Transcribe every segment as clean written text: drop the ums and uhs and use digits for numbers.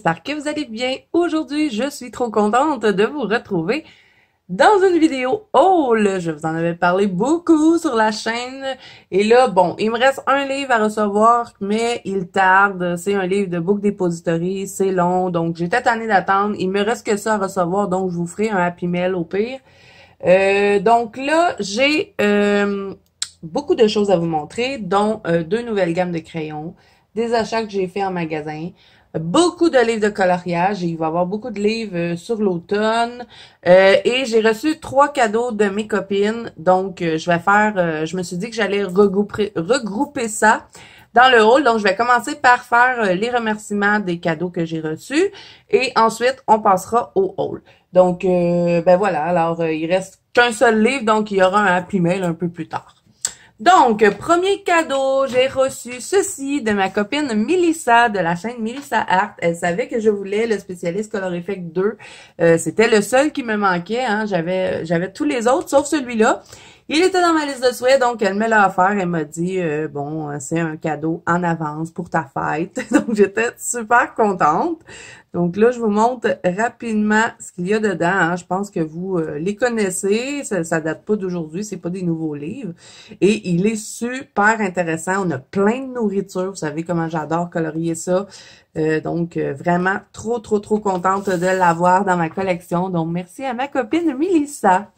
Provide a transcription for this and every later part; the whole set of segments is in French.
j'espère que vous allez bien. Aujourd'hui, je suis trop contente de vous retrouver dans une vidéo haul. Je vous en avais parlé beaucoup sur la chaîne. Et là, bon, il me reste un livre à recevoir, mais il tarde. C'est un livre de Book Depository, c'est long, donc j'ai peut-être année d'attendre. Il me reste que ça à recevoir, donc je vous ferai un Happy Mail au pire. Donc là, j'ai beaucoup de choses à vous montrer, dont deux nouvelles gammes de crayons, des achats que j'ai fait en magasin, beaucoup de livres de coloriage, et il va y avoir beaucoup de livres sur l'automne, et j'ai reçu 3 cadeaux de mes copines, donc je me suis dit que j'allais regrouper ça dans le haul. Donc je vais commencer par faire les remerciements des cadeaux que j'ai reçus, et ensuite on passera au haul. Donc ben voilà, alors il reste qu'un seul livre, donc il y aura un Happy Mail un peu plus tard. Donc, premier cadeau, j'ai reçu ceci de ma copine Mélissa de la chaîne Mélissa Art. Elle savait que je voulais le spécialiste Color Effect 2. C'était le seul qui me manquait, hein. J'avais tous les autres, sauf celui-là. Il était dans ma liste de souhaits, donc elle me l'a offert. Elle m'a dit, bon, c'est un cadeau en avance pour ta fête. Donc, j'étais super contente. Donc là, je vous montre rapidement ce qu'il y a dedans, hein. Je pense que vous les connaissez. Ça date pas d'aujourd'hui, c'est pas des nouveaux livres. Et il est super intéressant. On a plein de nourriture. Vous savez comment j'adore colorier ça. Donc, vraiment trop contente de l'avoir dans ma collection. Donc, merci à ma copine Mélissa.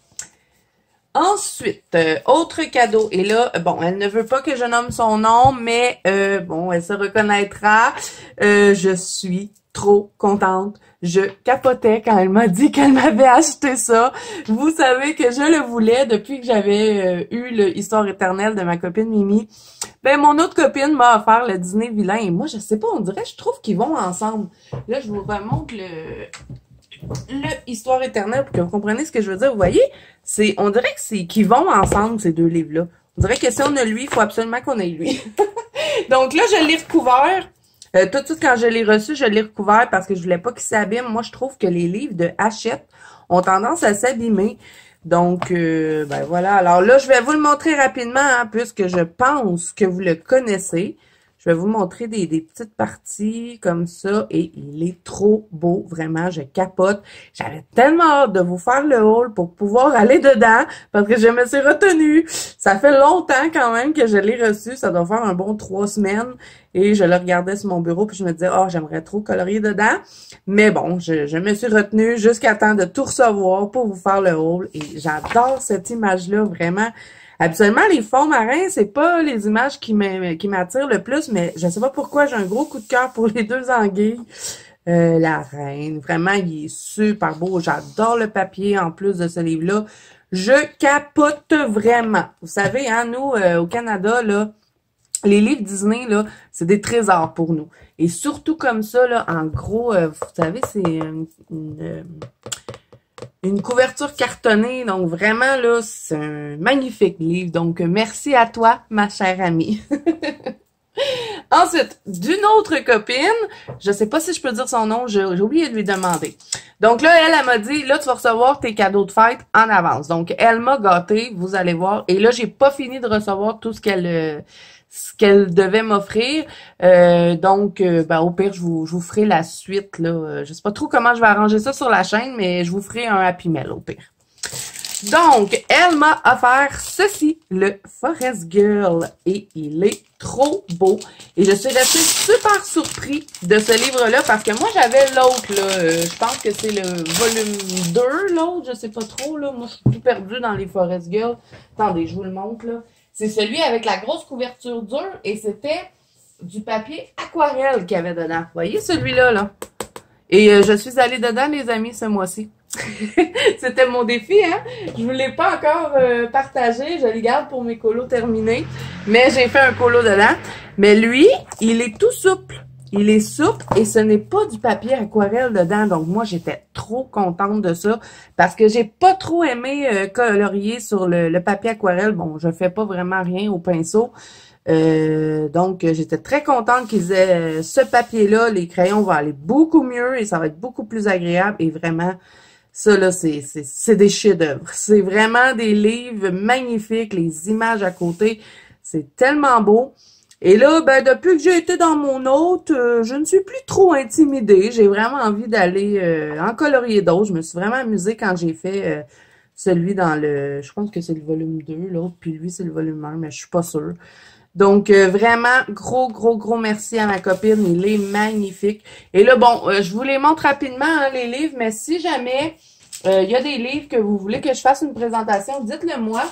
Ensuite, autre cadeau. Et là, bon, elle ne veut pas que je nomme son nom, mais bon, elle se reconnaîtra. Je suis trop contente. Je capotais quand elle m'a dit qu'elle m'avait acheté ça. Vous savez que je le voulais depuis que j'avais eu le Histoire éternelle de ma copine Mimi. Ben, mon autre copine m'a offert le Dîner vilain. Et moi, je sais pas, on dirait, je trouve qu'ils vont ensemble. Là, je vous remonte le Histoire éternelle pour que vous compreniez ce que je veux dire. Vous voyez, on dirait que qu'ils vont ensemble, ces deux livres-là. On dirait que si on a lui, il faut absolument qu'on ait lui. Donc là, je l'ai recouvert. Tout de suite, quand je l'ai reçu, je l'ai recouvert parce que je voulais pas qu'il s'abîme. Moi, je trouve que les livres de Hachette ont tendance à s'abîmer. Donc, ben voilà. Alors là, je vais vous le montrer rapidement, hein, puisque je pense que vous le connaissez. Je vais vous montrer des petites parties comme ça, et il est trop beau, vraiment, je capote. J'avais tellement hâte de vous faire le haul pour pouvoir aller dedans, parce que je me suis retenue. Ça fait longtemps quand même que je l'ai reçu, ça doit faire un bon 3 semaines, et je le regardais sur mon bureau, puis je me disais, oh, j'aimerais trop colorier dedans. Mais bon, je me suis retenue jusqu'à temps de tout recevoir pour vous faire le haul, et j'adore cette image-là, vraiment. Absolument, les fonds marins, c'est pas les images qui m'attirent le plus, mais je sais pas pourquoi, j'ai un gros coup de cœur pour les deux anguilles. La reine, vraiment, il est super beau. J'adore le papier en plus de ce livre-là. Je capote vraiment. Vous savez, hein, nous, au Canada, là, les livres Disney, là, c'est des trésors pour nous. Et surtout comme ça, là, en gros, vous savez, c'est une couverture cartonnée, donc vraiment, là, c'est un magnifique livre. Donc, merci à toi, ma chère amie. Ensuite, d'une autre copine, je sais pas si je peux dire son nom, j'ai oublié de lui demander. Donc là, elle m'a dit, là, tu vas recevoir tes cadeaux de fête en avance. Donc, elle m'a gâtée, vous allez voir. Et là, j'ai pas fini de recevoir tout ce qu'elle devait m'offrir. Donc, ben, au pire, je vous ferai la suite, là. Je sais pas trop comment je vais arranger ça sur la chaîne, mais je vous ferai un Happy Mail, au pire. Donc, elle m'a offert ceci, le Forest Girl, et il est trop beau. Et je suis restée super surpris de ce livre-là, parce que moi, j'avais l'autre, là, je pense que c'est le volume 2, l'autre, je sais pas trop, là, moi, je suis tout perdue dans les Forest Girl. Attendez, je vous le montre, là. C'est celui avec la grosse couverture dure, et c'était du papier aquarelle qu'il y avait dedans. Vous voyez celui-là, là? Et je suis allée dedans, les amis, ce mois-ci. C'était mon défi, hein? Je vous l'ai pas encore partagé, je les garde pour mes colos terminés, mais j'ai fait un colo dedans. Mais lui, il est tout souple. Il est souple et ce n'est pas du papier aquarelle dedans. Donc moi, j'étais trop contente de ça parce que j'ai pas trop aimé colorier sur le papier aquarelle. Bon, je fais pas vraiment rien au pinceau. Donc, j'étais très contente qu'ils aient ce papier-là. Les crayons vont aller beaucoup mieux et ça va être beaucoup plus agréable. Et vraiment, ça là, c'est des chefs-d'œuvre. C'est vraiment des livres magnifiques. Les images à côté, c'est tellement beau. Et là, ben, depuis que j'ai été dans mon hôte, je ne suis plus trop intimidée. J'ai vraiment envie d'aller en colorier d'autres. Je me suis vraiment amusée quand j'ai fait celui dans le... Je pense que c'est le volume 2, l'autre, puis lui, c'est le volume 1, mais je suis pas sûre. Donc, vraiment, gros merci à ma copine. Il est magnifique. Et là, bon, je vous les montre rapidement, hein, les livres, mais si jamais il y a des livres que vous voulez que je fasse une présentation, dites-le moi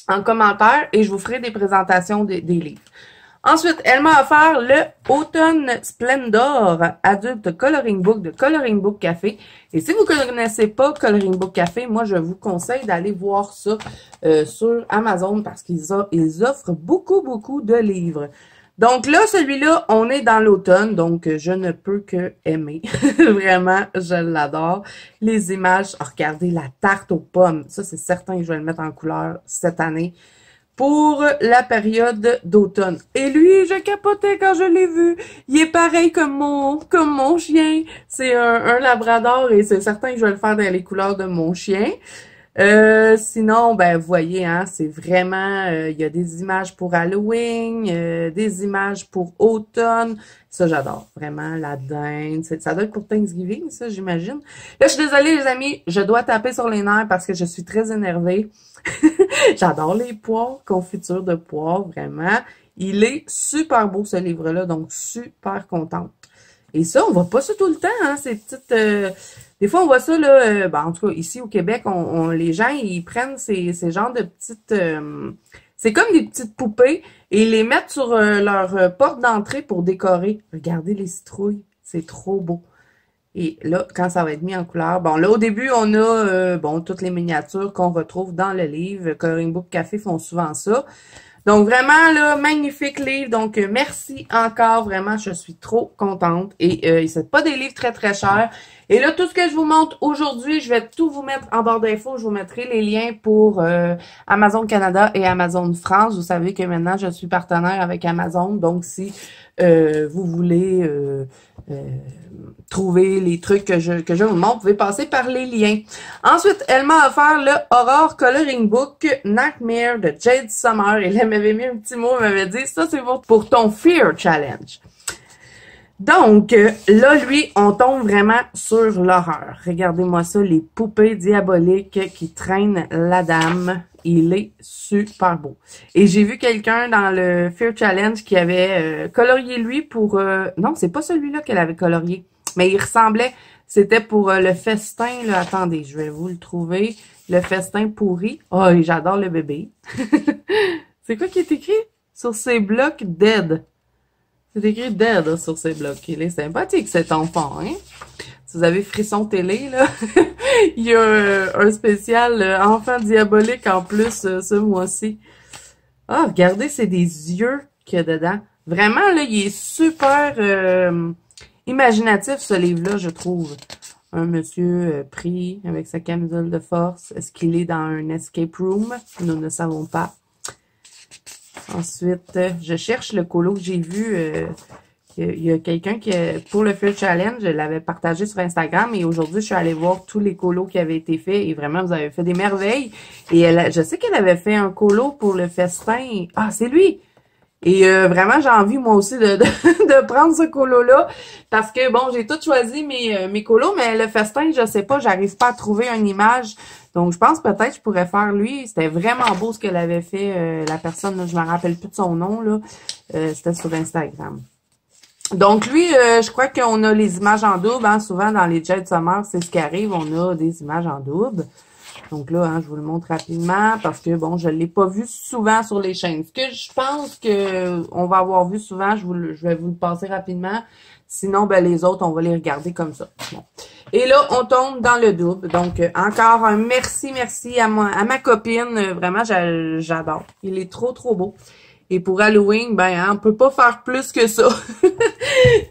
en commentaire et je vous ferai des présentations des livres. Ensuite, elle m'a offert le Autumn Splendor Adulte Coloring Book de Coloring Book Café. Et si vous ne connaissez pas Coloring Book Café, moi, je vous conseille d'aller voir ça sur Amazon parce qu'ils offrent beaucoup de livres. Donc là, celui-là, on est dans l'automne, donc je ne peux que aimer. Vraiment, je l'adore. Les images, oh, regardez la tarte aux pommes. Ça, c'est certain que je vais le mettre en couleur cette année pour la période d'automne. Et lui, je capotais quand je l'ai vu. Il est pareil comme mon chien. C'est un labrador et c'est certain que je vais le faire dans les couleurs de mon chien. Sinon, ben, vous voyez, hein, c'est vraiment, il y a des images pour Halloween, des images pour automne. Ça, j'adore. Vraiment, la dinde. Ça doit être pour Thanksgiving, ça, j'imagine. Là, je suis désolée, les amis. Je dois taper sur les nerfs parce que je suis très énervée. J'adore les poires, confiture de poires, vraiment. Il est super beau, ce livre-là, donc super contente. Et ça, on voit pas ça tout le temps, hein, ces petites... des fois, on voit ça, là, ben, en tout cas, ici au Québec, les gens, ils prennent ces genres de petites... c'est comme des petites poupées et ils les mettent sur leur porte d'entrée pour décorer. Regardez les citrouilles, c'est trop beau. Et là, quand ça va être mis en couleur, bon, là, au début, on a, bon, toutes les miniatures qu'on retrouve dans le livre. Coloring Book Café font souvent ça. Donc, vraiment, là, magnifique livre. Donc, merci encore. Vraiment, je suis trop contente. Et c'est pas des livres très chers. Et là, tout ce que je vous montre aujourd'hui, je vais tout vous mettre en barre d'infos. Je vous mettrai les liens pour Amazon Canada et Amazon France. Vous savez que maintenant, je suis partenaire avec Amazon. Donc, si vous voulez trouver les trucs que je vous montre, vous pouvez passer par les liens. Ensuite, elle m'a offert le Horror Coloring Book Nightmare de Jade Summer. Et là, elle m'avait mis un petit mot, elle m'avait dit, ça c'est pour ton Fear Challenge. Donc, là, lui, on tombe vraiment sur l'horreur. Regardez-moi ça, les poupées diaboliques qui traînent la dame. Il est super beau. Et j'ai vu quelqu'un dans le Fear Challenge qui avait colorié lui pour... non, c'est pas celui-là qu'elle avait colorié, mais il ressemblait... C'était pour le festin, là. Attendez, je vais vous le trouver. Le festin pourri. Oh, et j'adore le bébé. C'est quoi qui est écrit? Sur ces blocs, dead. C'est écrit dead sur ces blocs. Il est sympathique, cet enfant, hein? Si vous avez Frisson Télé, là, il y a un spécial enfant diabolique en plus ce mois-ci. Ah, regardez, c'est des yeux qu'il y a dedans. Vraiment, là, il est super imaginatif, ce livre-là, je trouve. Un monsieur pris avec sa camisole de force. Est-ce qu'il est dans un escape room? Nous ne savons pas. Ensuite, je cherche le colo que j'ai vu. Il y a quelqu'un qui, pour le Fear Challenge, je l'avais partagé sur Instagram et aujourd'hui, je suis allée voir tous les colos qui avaient été faits et vraiment, vous avez fait des merveilles. Et je sais qu'elle avait fait un colo pour le festin. Ah, c'est lui! Et vraiment, j'ai envie, moi aussi, de prendre ce colo-là parce que, bon, j'ai tout choisi mes colos, mais le festin, je sais pas, j'arrive pas à trouver une image. Donc, je pense peut-être que je pourrais faire lui. C'était vraiment beau ce qu'elle avait fait, la personne, là, je me rappelle plus de son nom, là. C'était sur Instagram. Donc, lui, je crois qu'on a les images en double. Hein. Souvent, dans les Jade Summer, c'est ce qui arrive. On a des images en double. Donc là, hein, je vous le montre rapidement parce que, bon, je l'ai pas vu souvent sur les chaînes. Ce que je pense que on va avoir vu souvent, je vais vous le passer rapidement. Sinon, ben les autres, on va les regarder comme ça. Bon. Et là, on tombe dans le double. Donc, encore un merci à ma copine. Vraiment, j'adore. Il est trop beau. Et pour Halloween, ben, hein, on peut pas faire plus que ça.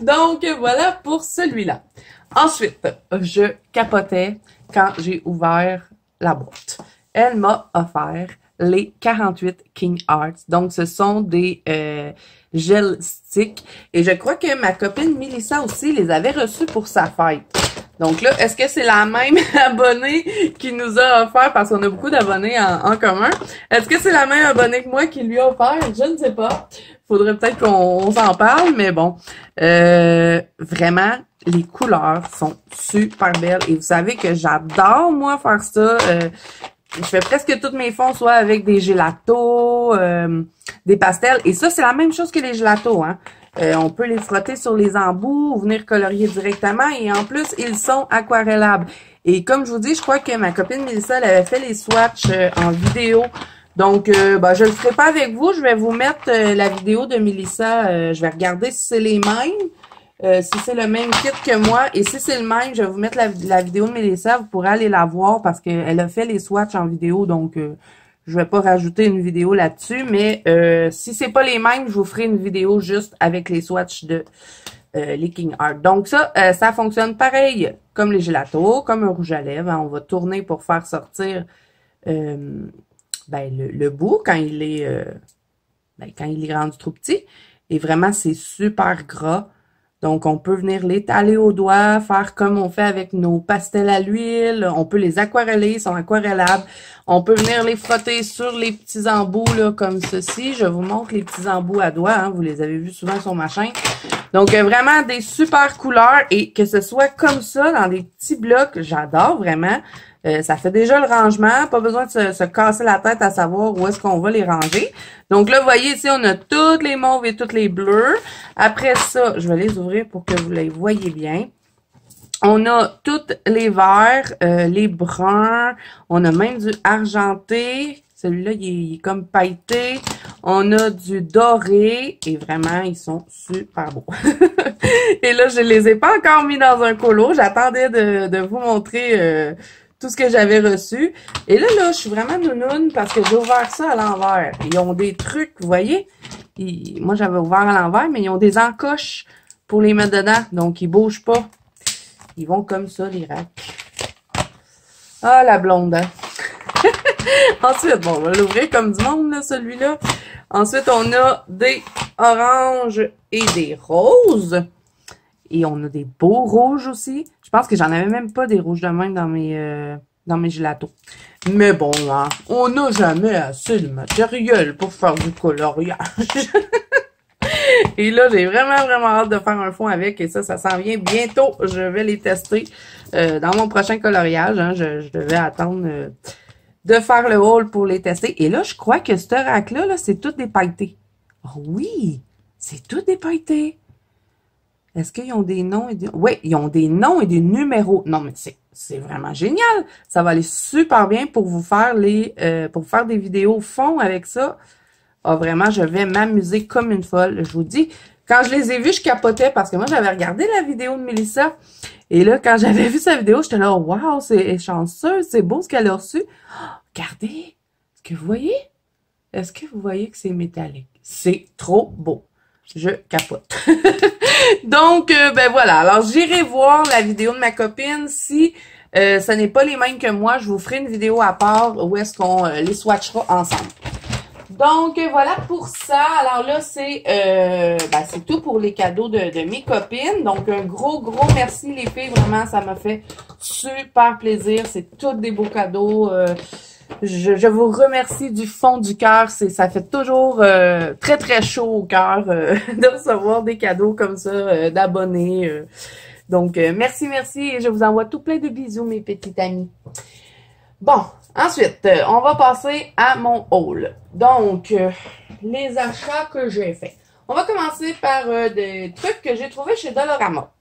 Donc, voilà pour celui-là. Ensuite, je capotais quand j'ai ouvert la boîte. Elle m'a offert les 48 King Arts. Donc, ce sont des gel sticks. Et je crois que ma copine Melissa aussi les avait reçus pour sa fête. Donc là, est-ce que c'est la même abonnée qui nous a offert, parce qu'on a beaucoup d'abonnés en commun, est-ce que c'est la même abonnée que moi qui lui a offert? Je ne sais pas. Faudrait peut-être qu'on s'en parle, mais bon. Vraiment, les couleurs sont super belles. Et vous savez que j'adore, moi, faire ça. Je fais presque tous mes fonds, soit avec des gélatos, des pastels. Et ça, c'est la même chose que les gélatos, hein. On peut les frotter sur les embouts ou venir colorier directement. Et en plus, ils sont aquarellables. Et comme je vous dis, je crois que ma copine Mélissa, elle avait fait les swatchs en vidéo. Donc, je le ferai pas avec vous. Je vais vous mettre la vidéo de Mélissa. Je vais regarder si c'est les mêmes. Si c'est le même kit que moi. Et si c'est le même, je vais vous mettre la vidéo de Mélissa. Vous pourrez aller la voir parce qu'elle a fait les swatchs en vidéo. Donc, je vais pas rajouter une vidéo là-dessus, mais si c'est pas les mêmes, je vous ferai une vidéo juste avec les swatchs de Licking Art. Donc ça, ça fonctionne pareil comme les gélatos, comme un rouge à lèvres. Hein. On va tourner pour faire sortir le bout quand il est rendu trop petit. Et vraiment, c'est super gras. Donc, on peut venir l'étaler au doigt, faire comme on fait avec nos pastels à l'huile. On peut les aquareller, ils sont aquarellables. On peut venir les frotter sur les petits embouts, là, comme ceci. Je vous montre les petits embouts à doigt, hein. Vous les avez vus souvent sur ma chaîne. Donc, vraiment des super couleurs. Et que ce soit comme ça, dans des petits blocs, j'adore vraiment. Ça fait déjà le rangement, pas besoin de se casser la tête à savoir où est-ce qu'on va les ranger. Donc là, vous voyez ici, on a toutes les mauves et toutes les bleus. Après ça, je vais les ouvrir pour que vous les voyez bien. On a toutes les verts, les bruns, on a même du argenté. Celui-là, il est comme pailleté. On a du doré et vraiment, ils sont super beaux. Et là, je les ai pas encore mis dans un colo. J'attendais de vous montrer tout ce que j'avais reçu. Et là, je suis vraiment nounoune parce que j'ai ouvert ça à l'envers. Ils ont des trucs, vous voyez? Moi, j'avais ouvert à l'envers, mais ils ont des encoches pour les mettre dedans. Donc, ils bougent pas. Ils vont comme ça, les racks. Ah, la blonde, hein? Ensuite, bon, on va l'ouvrir comme du monde, là, celui-là. Ensuite, on a des oranges et des roses. Et on a des beaux rouges aussi. Je pense que j'en avais même pas des rouges de même dans mes gélatos. Mais bon, hein, on n'a jamais assez de matériel pour faire du coloriage. Et là, j'ai vraiment hâte de faire un fond avec. Et ça s'en vient bientôt. Je vais les tester dans mon prochain coloriage. Hein, je devais attendre de faire le haul pour les tester. Et là, je crois que ce rack-là, là, c'est tout des pailletés. Oh oui, c'est tout des pailletés. Est-ce qu'ils ont des noms et des... Oui, ils ont des noms et des numéros. Non, mais c'est vraiment génial. Ça va aller super bien pour vous faire pour faire des vidéos fond avec ça. Ah, vraiment, je vais m'amuser comme une folle. Je vous dis, quand je les ai vus, je capotais parce que moi, j'avais regardé la vidéo de Mélissa. Et là, quand j'avais vu sa vidéo, j'étais là, waouh, c'est chanceuse, c'est beau ce qu'elle a reçu. Oh, regardez, est-ce que vous voyez? Est-ce que vous voyez que c'est métallique? C'est trop beau. Je capote. Donc, voilà. Alors, j'irai voir la vidéo de ma copine. Si ce n'est pas les mêmes que moi, je vous ferai une vidéo à part où est-ce qu'on les swatchera ensemble. Donc, voilà pour ça. Alors là, c'est tout pour les cadeaux de mes copines. Donc, un gros merci les filles. Vraiment, ça m'a fait super plaisir. C'est tous des beaux cadeaux. Je vous remercie du fond du cœur. Ça fait toujours très chaud au cœur de recevoir des cadeaux comme ça d'abonnés. Donc, merci et je vous envoie tout plein de bisous, mes petites amies. Bon, ensuite, on va passer à mon haul. Donc, les achats que j'ai faits. On va commencer par des trucs que j'ai trouvés chez Dollarama.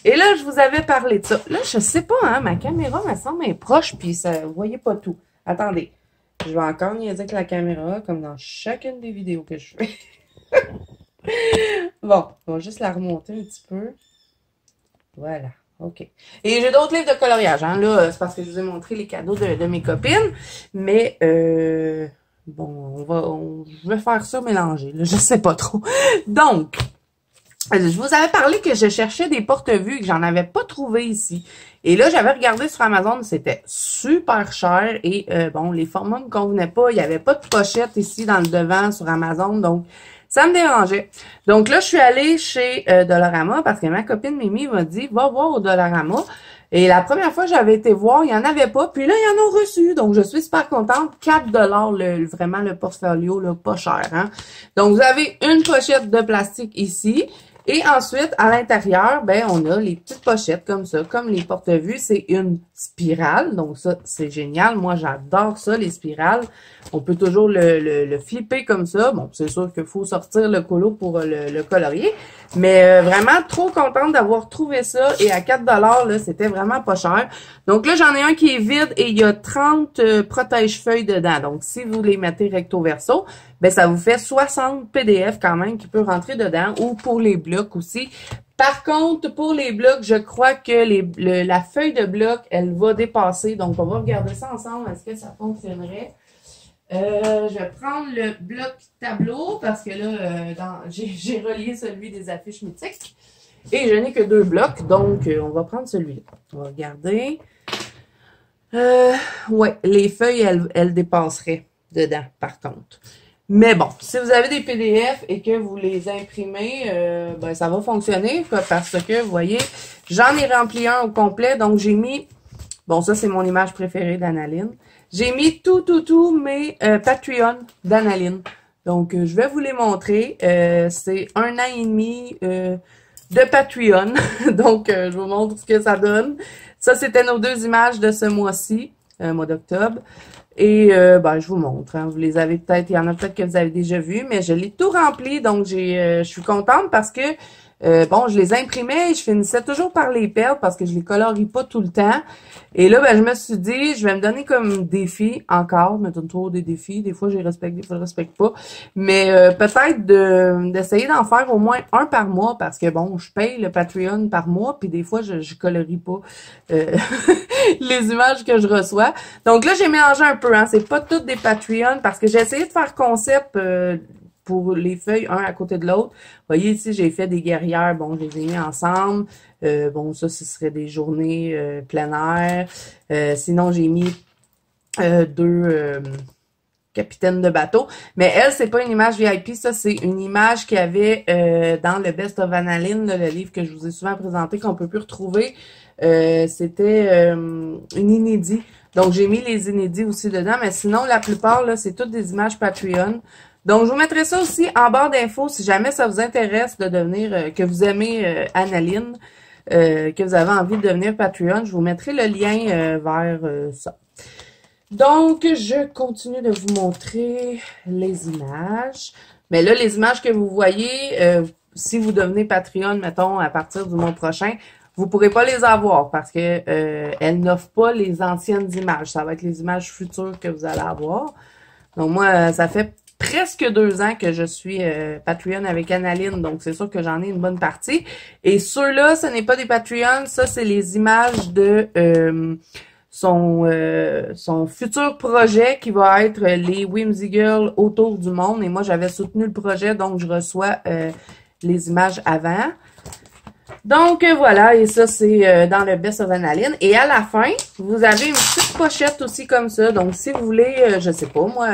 Et là, je vous avais parlé de ça. Là, je sais pas, hein, ma caméra me semble être proche, puis ça, vous voyez pas tout. Attendez, je vais encore niaiser avec la caméra, comme dans chacune des vidéos que je fais. Bon, on va juste la remonter un petit peu. Voilà, ok. Et j'ai d'autres livres de coloriage, hein. Là, c'est parce que je vous ai montré les cadeaux de mes copines. Mais, bon, je vais faire ça mélanger, là, je sais pas trop. Donc, je vous avais parlé que je cherchais des porte-vues et que j'en avais pas trouvé ici. Et là, j'avais regardé sur Amazon, c'était super cher et bon, les formats me convenaient pas. Il n'y avait pas de pochette ici dans le devant sur Amazon, donc ça me dérangeait. Donc là, je suis allée chez Dollarama parce que ma copine Mimi m'a dit, va voir au Dollarama. Et la première fois que j'avais été voir, il n'y en avait pas. Puis là, ils en ont reçu. Donc, je suis super contente. 4 vraiment le portfolio, là, pas cher. Hein? Donc, vous avez une pochette de plastique ici. Et ensuite, à l'intérieur, ben, on a les petites pochettes comme ça, comme les porte-vues. C'est une spirale. Donc, ça, c'est génial. Moi, j'adore ça, les spirales. On peut toujours le flipper comme ça. Bon, c'est sûr qu'il faut sortir le colo pour le colorier. Mais vraiment, trop contente d'avoir trouvé ça. Et à 4 là, c'était vraiment pas cher. Donc là, j'en ai un qui est vide et il y a 30 protège-feuilles dedans. Donc, si vous les mettez recto-verso, ben ça vous fait 60 PDF quand même qui peut rentrer dedans. Ou pour les blocs aussi. Par contre, pour les blocs, je crois que la feuille de bloc, elle va dépasser. Donc, on va regarder ça ensemble. Est-ce que ça fonctionnerait? Je vais prendre le bloc tableau parce que là, j'ai relié celui des affiches mythiques. Et je n'ai que 2 blocs, donc on va prendre celui-là. On va regarder. Ouais, les feuilles, elles dépasseraient dedans, par contre. Mais bon, si vous avez des PDF et que vous les imprimez, ben ça va fonctionner parce que, vous voyez, j'en ai rempli un au complet. Donc, j'ai mis, bon, ça, c'est mon image préférée d'Annaline. J'ai mis tous mes Patreon d'Annaline. Donc, je vais vous les montrer. C'est 1 an et demi de Patreon. Donc, je vous montre ce que ça donne. Ça, c'était nos 2 images de ce mois-ci, mois d'octobre. Et ben, je vous montre. Hein. Vous les avez peut-être, il y en a peut-être que vous avez déjà vu, mais je l'ai tout rempli. Donc, je suis contente parce que bon, je les imprimais et je finissais toujours par les perdre parce que je les colorie pas tout le temps. Et là, ben, je me suis dit, je vais me donner comme défi encore. Je me donne toujours des défis. Des fois, je les respecte, des fois, je les respecte pas. Mais peut-être d'essayer d'en faire au moins un par mois parce que bon, je paye le Patreon par mois puis des fois, je colorie pas les images que je reçois. Donc là, j'ai mélangé un peu. Hein. C'est pas toutes des Patreon parce que j'ai essayé de faire concept pour les feuilles, un à côté de l'autre. Vous voyez ici, j'ai fait des guerrières. Bon, je les ai mis ensemble. Bon, ça, ce serait des journées plein air. Sinon, j'ai mis 2 capitaines de bateau. Mais elle, c'est pas une image VIP. Ça, c'est une image qu'il y avait dans le Best of Annaline, le livre que je vous ai souvent présenté, qu'on peut plus retrouver. C'était une inédit. Donc, j'ai mis les inédits aussi dedans. Mais sinon, la plupart, là, c'est toutes des images Patreon. Donc, je vous mettrai ça aussi en barre d'infos si jamais ça vous intéresse de devenir, que vous aimez Annaline, que vous avez envie de devenir Patreon. Je vous mettrai le lien vers ça. Donc, je continue de vous montrer les images. Mais là, les images que vous voyez, si vous devenez Patreon, mettons, à partir du mois prochain, vous pourrez pas les avoir parce que elles n'offrent pas les anciennes images. Ça va être les images futures que vous allez avoir. Donc, moi, ça fait presque 2 ans que je suis Patreon avec Annaline, donc c'est sûr que j'en ai une bonne partie. Et ceux-là, ce n'est pas des Patreons, ça c'est les images de son futur projet qui va être les Whimsy Girls autour du monde. Et moi, j'avais soutenu le projet, donc je reçois les images avant. Donc, voilà, et ça, c'est dans le Best of Annaline. Et à la fin, vous avez une petite pochette aussi comme ça. Donc, si vous voulez, je sais pas, moi,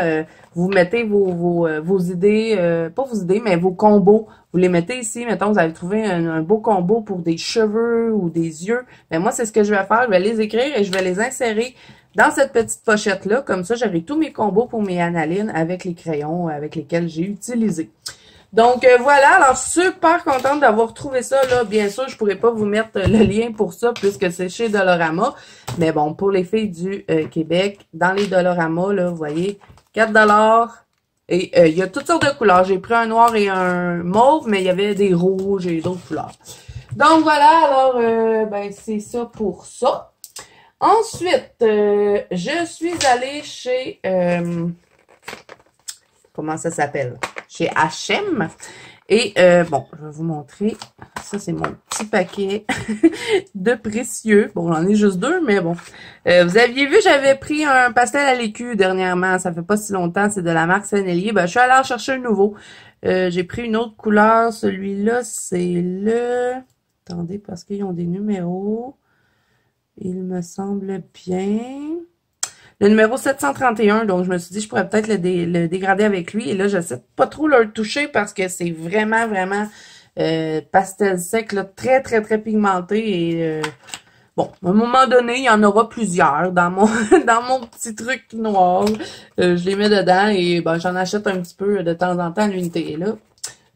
vous mettez vos idées, pas vos idées, mais vos combos. Vous les mettez ici, mettons, vous avez trouvé un beau combo pour des cheveux ou des yeux. Mais moi, c'est ce que je vais faire. Je vais les écrire et je vais les insérer dans cette petite pochette-là. Comme ça, j'aurai tous mes combos pour mes Annalines avec les crayons avec lesquels j'ai utilisé. Donc, voilà. Alors, super contente d'avoir trouvé ça, là. Bien sûr, je pourrais pas vous mettre le lien pour ça puisque c'est chez Dollarama. Mais bon, pour les filles du Québec, dans les Dollarama, là, vous voyez, 4 $. Et il y a toutes sortes de couleurs. J'ai pris un noir et un mauve, mais il y avait des rouges et d'autres couleurs. Donc, voilà. Alors, ben, c'est ça pour ça. Ensuite, je suis allée chez... comment ça s'appelle? Chez H&M. Et bon, je vais vous montrer. Ça, c'est mon petit paquet de précieux. Bon, j'en ai juste 2, mais bon. Vous aviez vu, j'avais pris un pastel à l'écu dernièrement. Ça fait pas si longtemps. C'est de la marque Sennelier. Ben, je suis allée en chercher un nouveau. J'ai pris une autre couleur. Celui-là, c'est le... Attendez, parce qu'ils ont des numéros. Il me semble bien... Le numéro 731, donc je me suis dit, je pourrais peut-être le dégrader avec lui. Et là, j'essaie de pas trop le toucher parce que c'est vraiment, vraiment pastel sec, là, très, très, très pigmenté. Et Bon, à un moment donné, il y en aura plusieurs dans mon dans mon petit truc noir. Je les mets dedans et ben j'en achète un petit peu de temps en temps à l'unité. Et là,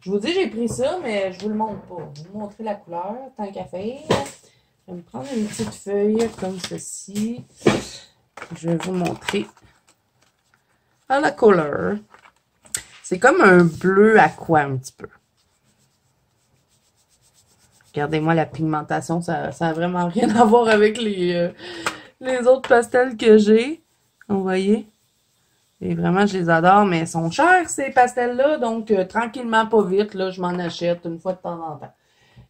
je vous dis, j'ai pris ça, mais je vous le montre pas. Je vais vous montrer la couleur, tant qu'à faire. Je vais me prendre une petite feuille comme ceci. Je vais vous montrer à la couleur. C'est comme un bleu aqua un petit peu. Regardez-moi la pigmentation, ça a vraiment rien à voir avec les autres pastels que j'ai. Vous voyez? Et vraiment, je les adore, mais ils sont chers, ces pastels-là. Donc, tranquillement, pas vite, là, je m'en achète une fois de temps en temps.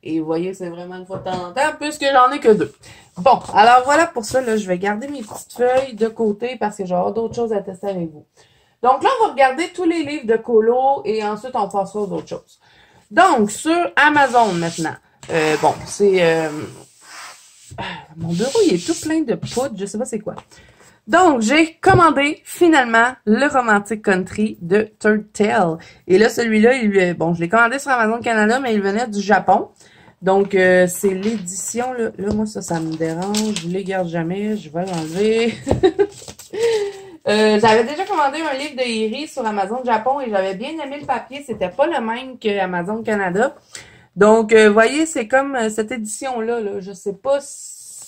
Et vous voyez, c'est vraiment une fois de temps en temps, puisque j'en ai que 2. Bon, alors voilà pour ça, là, je vais garder mes petites feuilles de côté parce que j'aurai d'autres choses à tester avec vous. Donc là, on va regarder tous les livres de colo et ensuite, on passera aux autres choses. Donc, sur Amazon maintenant. Bon, c'est... mon bureau, il est tout plein de poudre, je sais pas c'est quoi. Donc, j'ai commandé finalement le Romantic Country de Turtle. Et là, celui-là, bon, je l'ai commandé sur Amazon Canada, mais il venait du Japon. Donc, c'est l'édition, là, moi, ça me dérange. Je les garde jamais, je vais l'enlever. J'avais déjà commandé un livre de Iri sur Amazon Japon et j'avais bien aimé le papier. C'était pas le même que Amazon Canada. Donc, vous voyez, c'est comme cette édition-là, là. Je sais pas,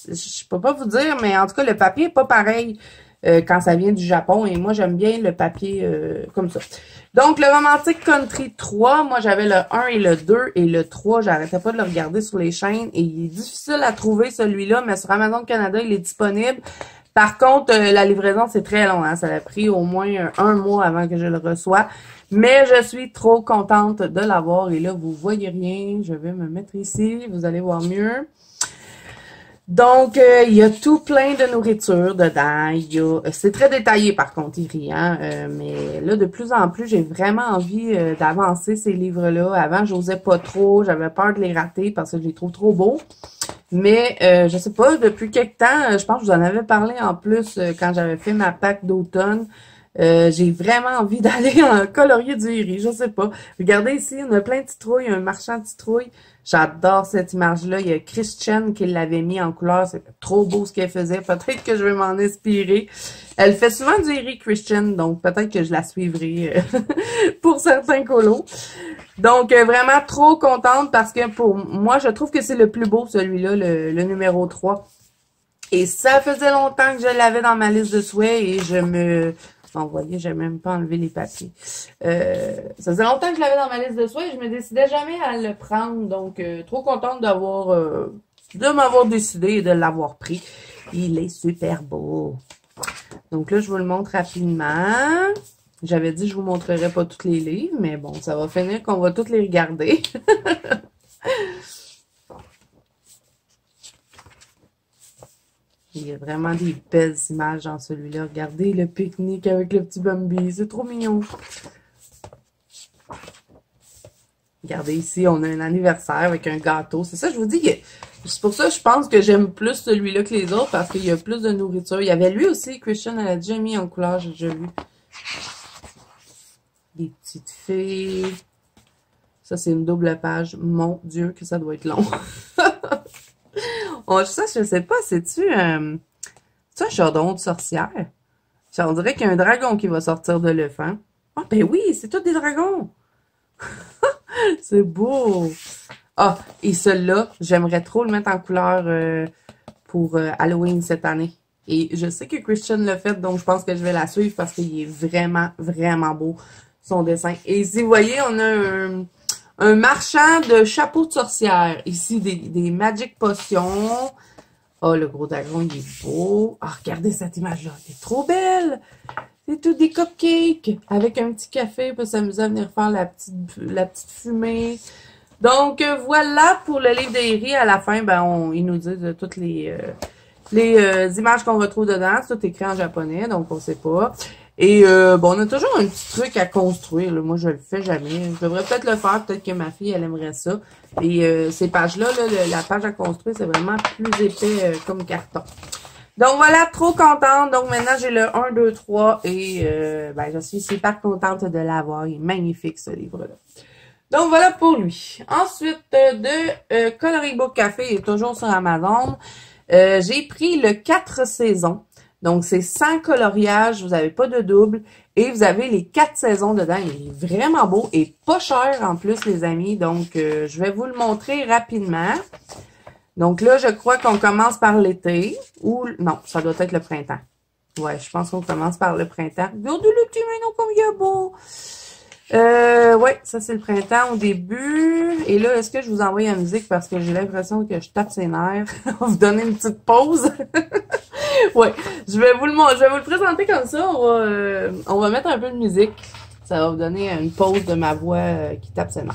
je peux pas vous dire, mais en tout cas, le papier est pas pareil quand ça vient du Japon. Et moi, j'aime bien le papier comme ça. Donc, le Romantic Country 3, moi, j'avais le 1 et le 2. Et le 3, j'arrêtais pas de le regarder sur les chaînes. Et il est difficile à trouver, celui-là, mais sur Amazon Canada, il est disponible. Par contre, la livraison, c'est très long. Hein? Ça a pris au moins un mois avant que je le reçoive. Mais je suis trop contente de l'avoir. Et là, vous voyez rien. Je vais me mettre ici. Vous allez voir mieux. Donc, il y a tout plein de nourriture dedans. C'est très détaillé, par contre, Iri, hein? Mais là, de plus en plus, j'ai vraiment envie d'avancer ces livres-là. Avant, j'osais pas trop. J'avais peur de les rater parce que je les trouve trop beaux. Mais, je sais pas, depuis quelque temps, je pense que je vous en avais parlé en plus quand j'avais fait ma Pâques d'automne. J'ai vraiment envie d'aller en colorier du Iri, je sais pas. Regardez ici, on a plein de citrouilles, un marchand de citrouilles. J'adore cette image-là. Il y a Christian qui l'avait mis en couleur. C'est trop beau ce qu'elle faisait. Peut-être que je vais m'en inspirer. Elle fait souvent du Iri Christian, donc peut-être que je la suivrai pour certains colos. Donc, vraiment trop contente parce que pour moi, je trouve que c'est le plus beau, celui-là, le numéro 3. Et ça faisait longtemps que je l'avais dans ma liste de souhaits et je me... Bon, vous voyez, j'ai même pas enlevé les papiers. Ça faisait longtemps que je l'avais dans ma liste de souhaits et je me décidais jamais à le prendre. Donc, trop contente d'avoir... de m'avoir décidé et de l'avoir pris. Il est super beau. Donc là, je vous le montre rapidement. J'avais dit que je vous montrerai pas tous les livres, mais bon, ça va finir qu'on va tous les regarder. Il y a vraiment des belles images dans celui-là. Regardez le pique-nique avec le petit Bambi. C'est trop mignon. Regardez ici, on a un anniversaire avec un gâteau. C'est ça, je vous dis. C'est pour ça que je pense que j'aime plus celui-là que les autres parce qu'il y a plus de nourriture. Il y avait lui aussi, Christian, elle a déjà mis en couleur, j'ai déjà vu. Des petites filles. Ça, c'est une double page. Mon Dieu, que ça doit être long. Oh, ça, je sais pas, c'est-tu un chardon de sorcière? On dirait qu'il y a un dragon qui va sortir de l'œuf, hein? Ah, ben oui, c'est tous des dragons! C'est beau! Ah, et celui-là, j'aimerais trop le mettre en couleur pour Halloween cette année. Et je sais que Christian l'a fait, donc je pense que je vais la suivre parce qu'il est vraiment, vraiment beau, son dessin. Et si vous voyez, on a un marchand de chapeaux de sorcière. Ici, des Magic Potions. Oh, le gros dragon, il est beau. Ah, regardez cette image-là. Elle est trop belle. C'est tout des cupcakes. Avec un petit café pour s'amuser à venir faire la petite fumée. Donc, voilà pour le livre d'Eri. À la fin, ben, ils nous disent toutes les images qu'on retrouve dedans. C'est tout écrit en japonais, donc on sait pas. Et bon, on a toujours un petit truc à construire. Là. Moi, je le fais jamais. Je devrais peut-être le faire. Peut-être que ma fille, elle aimerait ça. Et ces pages-là, la page à construire, c'est vraiment plus épais comme carton. Donc voilà, trop contente. Donc maintenant, j'ai le 1, 2, 3 et ben, je suis super contente de l'avoir. Il est magnifique, ce livre-là. Donc voilà pour lui. Ensuite, de Coloring Book Café, il est toujours sur Amazon. J'ai pris le 4 saisons. Donc, c'est sans coloriage, vous n'avez pas de double et vous avez les 4 saisons dedans. Il est vraiment beau et pas cher en plus, les amis. Donc, je vais vous le montrer rapidement. Donc là, je crois qu'on commence par l'été ou... Non, ça doit être le printemps. Ouais, je pense qu'on commence par le printemps. Regardez le petit minou comme il est beau! Ouais, ça c'est le printemps au début. Et là, est-ce que je vous envoie la musique parce que j'ai l'impression que je tape ses nerfs? On va vous donner une petite pause. Ouais, je vais vous le présenter comme ça. On va mettre un peu de musique. Ça va vous donner une pause de ma voix qui tape ses nerfs.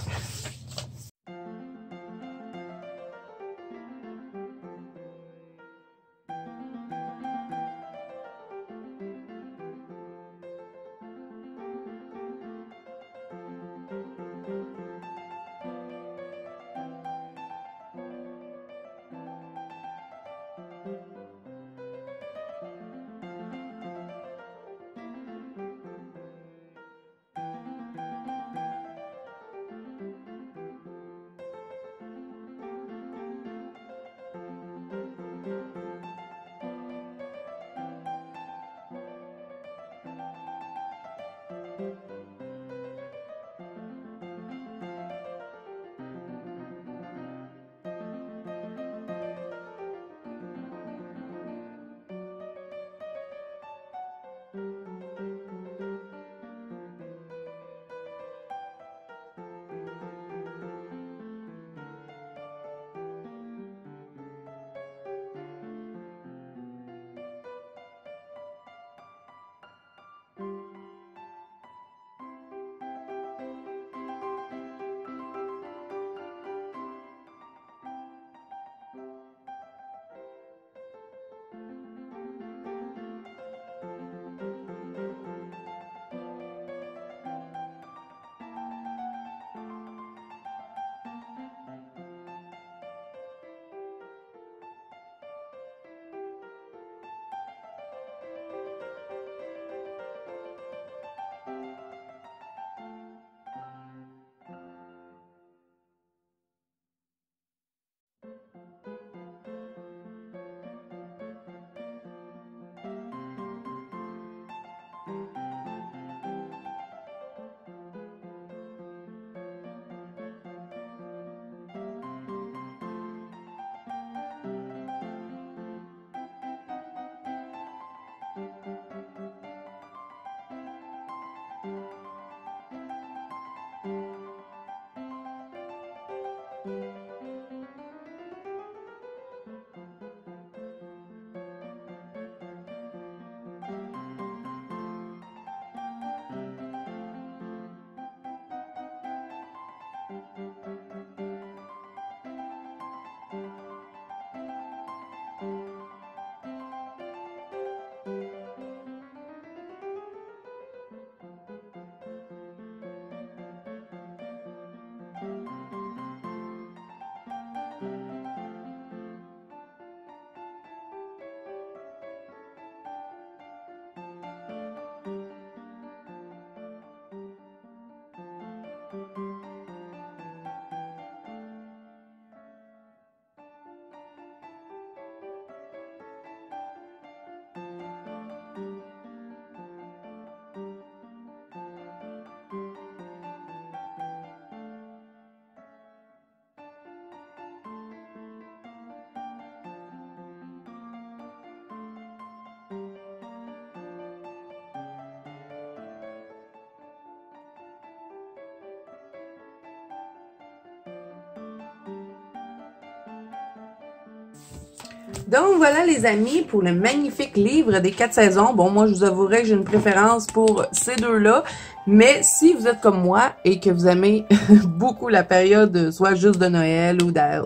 Donc voilà les amis pour le magnifique livre des 4 saisons. Bon, moi je vous avouerai que j'ai une préférence pour ces deux-là. Mais si vous êtes comme moi et que vous aimez beaucoup la période soit juste de Noël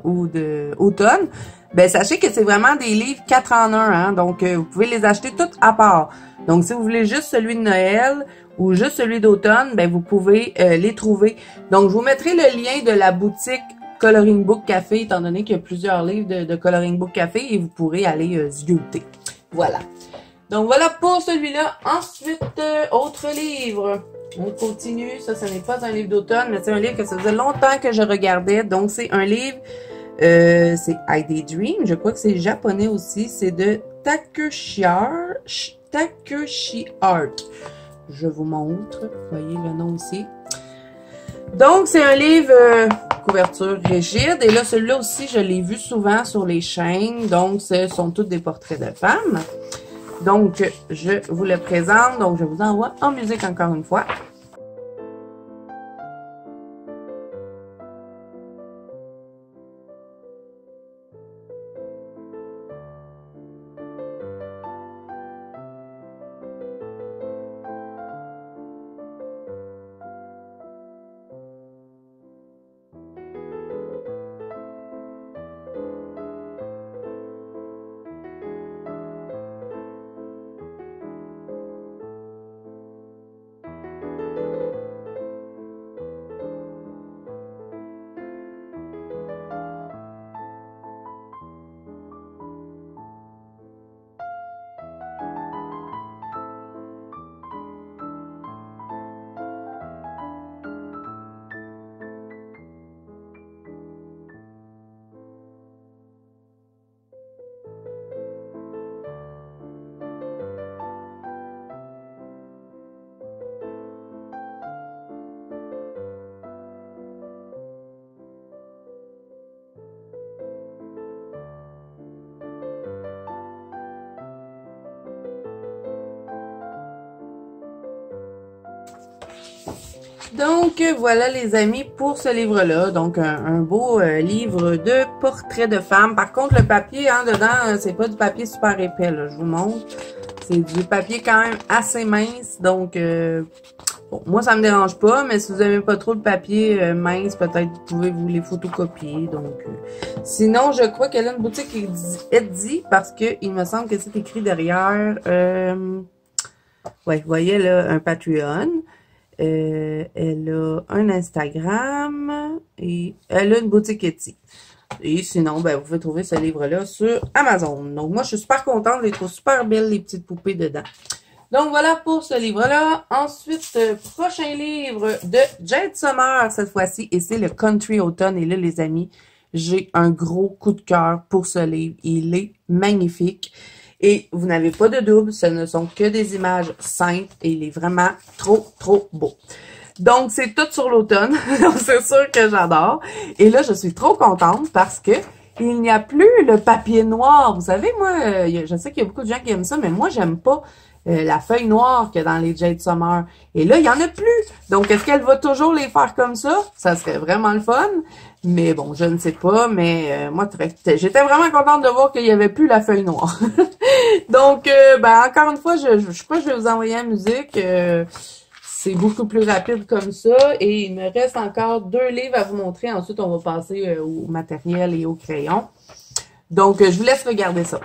ou d'automne, ben sachez que c'est vraiment des livres 4 en 1. Hein, donc vous pouvez les acheter tous à part. Donc si vous voulez juste celui de Noël ou juste celui d'automne, ben vous pouvez les trouver. Donc je vous mettrai le lien de la boutique Coloring Book Café, étant donné qu'il y a plusieurs livres de Coloring Book Café et vous pourrez aller zioter. Voilà. Donc voilà pour celui-là. Ensuite, autre livre. On continue. Ça, ce n'est pas un livre d'automne, mais c'est un livre que ça faisait longtemps que je regardais. Donc c'est un livre C'est I Daydream. Je crois que c'est japonais aussi. C'est de Takeshi Art. Je vous montre. Vous voyez le nom ici. Donc, c'est un livre couverture rigide. Et là, celui-là aussi, je l'ai vu souvent sur les chaînes. Donc, ce sont tous des portraits de femmes. Donc, je vous le présente. Donc, je vous envoie en musique encore une fois. Donc, voilà les amis pour ce livre-là. Donc, un beau livre de portraits de femmes. Par contre, le papier, hein, dedans, c'est pas du papier super épais, là, je vous montre. C'est du papier quand même assez mince. Donc, bon, moi, ça me dérange pas, mais si vous n'aimez pas trop le papier mince, peut-être vous pouvez vous les photocopier. Donc, sinon, je crois qu'elle a une boutique Etsy parce que il me semble que c'est écrit derrière. Ouais, vous voyez là, un Patreon. Elle a un Instagram et elle a une boutique Etsy. Et sinon, ben, vous pouvez trouver ce livre-là sur Amazon. Donc, moi, je suis super contente. Je les trouve super belles, les petites poupées dedans. Donc, voilà pour ce livre-là. Ensuite, prochain livre de Jade Summer, cette fois-ci. Et c'est le Country Autumn. Et là, les amis, j'ai un gros coup de cœur pour ce livre. Il est magnifique. Et vous n'avez pas de double, ce ne sont que des images simples et il est vraiment trop, trop beau. Donc, c'est tout sur l'automne, donc c'est sûr que j'adore. Et là, je suis trop contente parce que il n'y a plus le papier noir. Vous savez, moi, je sais qu'il y a beaucoup de gens qui aiment ça, mais moi, j'aime pas la feuille noire qu'il y a dans les Jade Summer. Et là, il y en a plus. Donc, est-ce qu'elle va toujours les faire comme ça? Ça serait vraiment le fun. Mais bon, je ne sais pas. Mais moi, j'étais vraiment contente de voir qu'il n'y avait plus la feuille noire. Donc, ben, encore une fois, je crois que je vais vous envoyer la musique. C'est beaucoup plus rapide comme ça. Et il me reste encore 2 livres à vous montrer. Ensuite, on va passer au matériel et au crayon. Donc, je vous laisse regarder ça.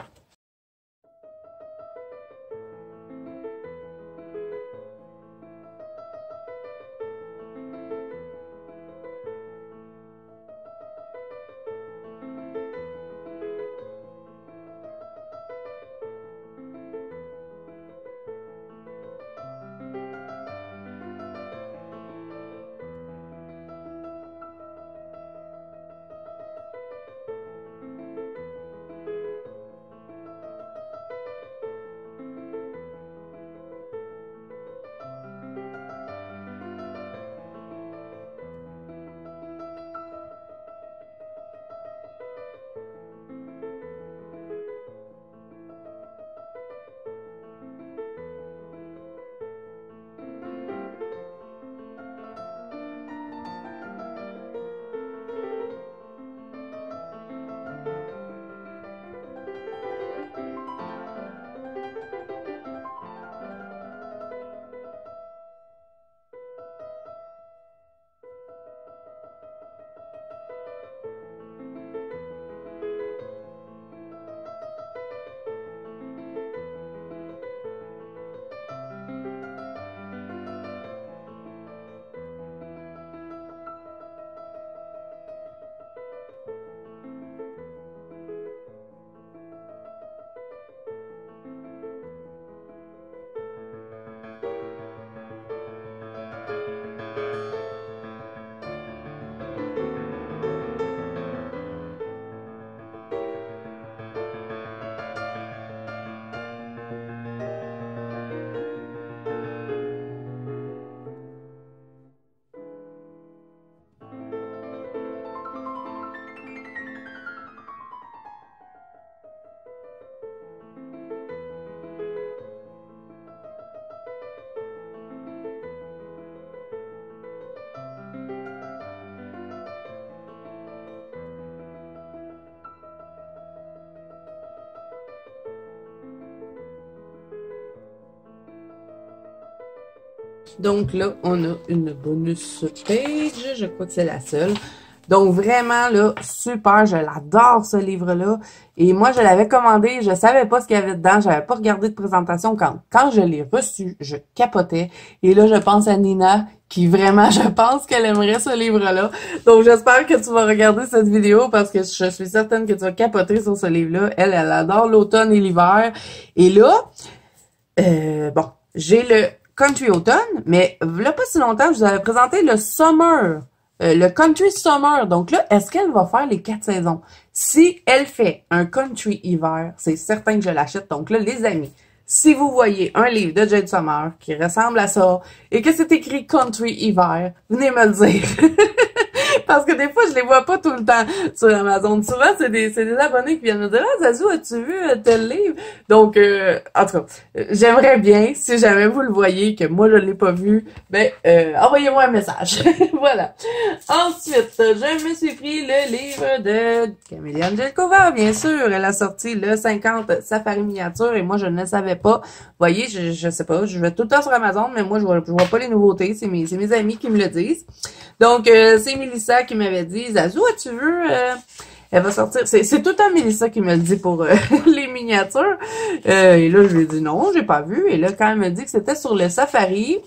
Donc là, on a une bonus page. Je crois que c'est la seule. Donc vraiment, là, super. Je l'adore, ce livre-là. Et moi, je l'avais commandé. Je savais pas ce qu'il y avait dedans. J'avais pas regardé de présentation. Quand je l'ai reçu, je capotais. Et là, je pense à Nina, qui vraiment, je pense qu'elle aimerait ce livre-là. Donc, j'espère que tu vas regarder cette vidéo parce que je suis certaine que tu vas capoter sur ce livre-là. Elle adore l'automne et l'hiver. Et là, bon, j'ai le Country Automne, mais là, pas si longtemps, je vous avais présenté le Summer. Le Country Summer. Donc là, est-ce qu'elle va faire les 4 saisons? Si elle fait un Country Hiver, c'est certain que je l'achète. Donc là, les amis, si vous voyez un livre de Jade Summer qui ressemble à ça et que c'est écrit Country Hiver, venez me le dire. Parce que des fois, je les vois pas tout le temps sur Amazon. Souvent, c'est des abonnés qui viennent me dire « Ah, Zazu, as-tu vu tel livre? » Donc, en tout cas, j'aimerais bien, si jamais vous le voyez, que moi, je l'ai pas vu, ben, envoyez-moi un message. Voilà. Ensuite, je me suis pris le livre de Camélia Angelkova, bien sûr. Elle a sorti le 50 Safari miniature et moi, je ne le savais pas. Vous voyez, je sais pas, je vais tout le temps sur Amazon, mais moi, je vois pas les nouveautés. C'est mes amis qui me le disent. Donc, c'est Mélissa qui m'avait dit, Zazu, as-tu vu, elle va sortir. C'est tout le temps Mélissa qui me le dit pour les miniatures. Et là, je lui ai dit non, j'ai pas vu. Et là, quand elle me dit que c'était sur le Safari,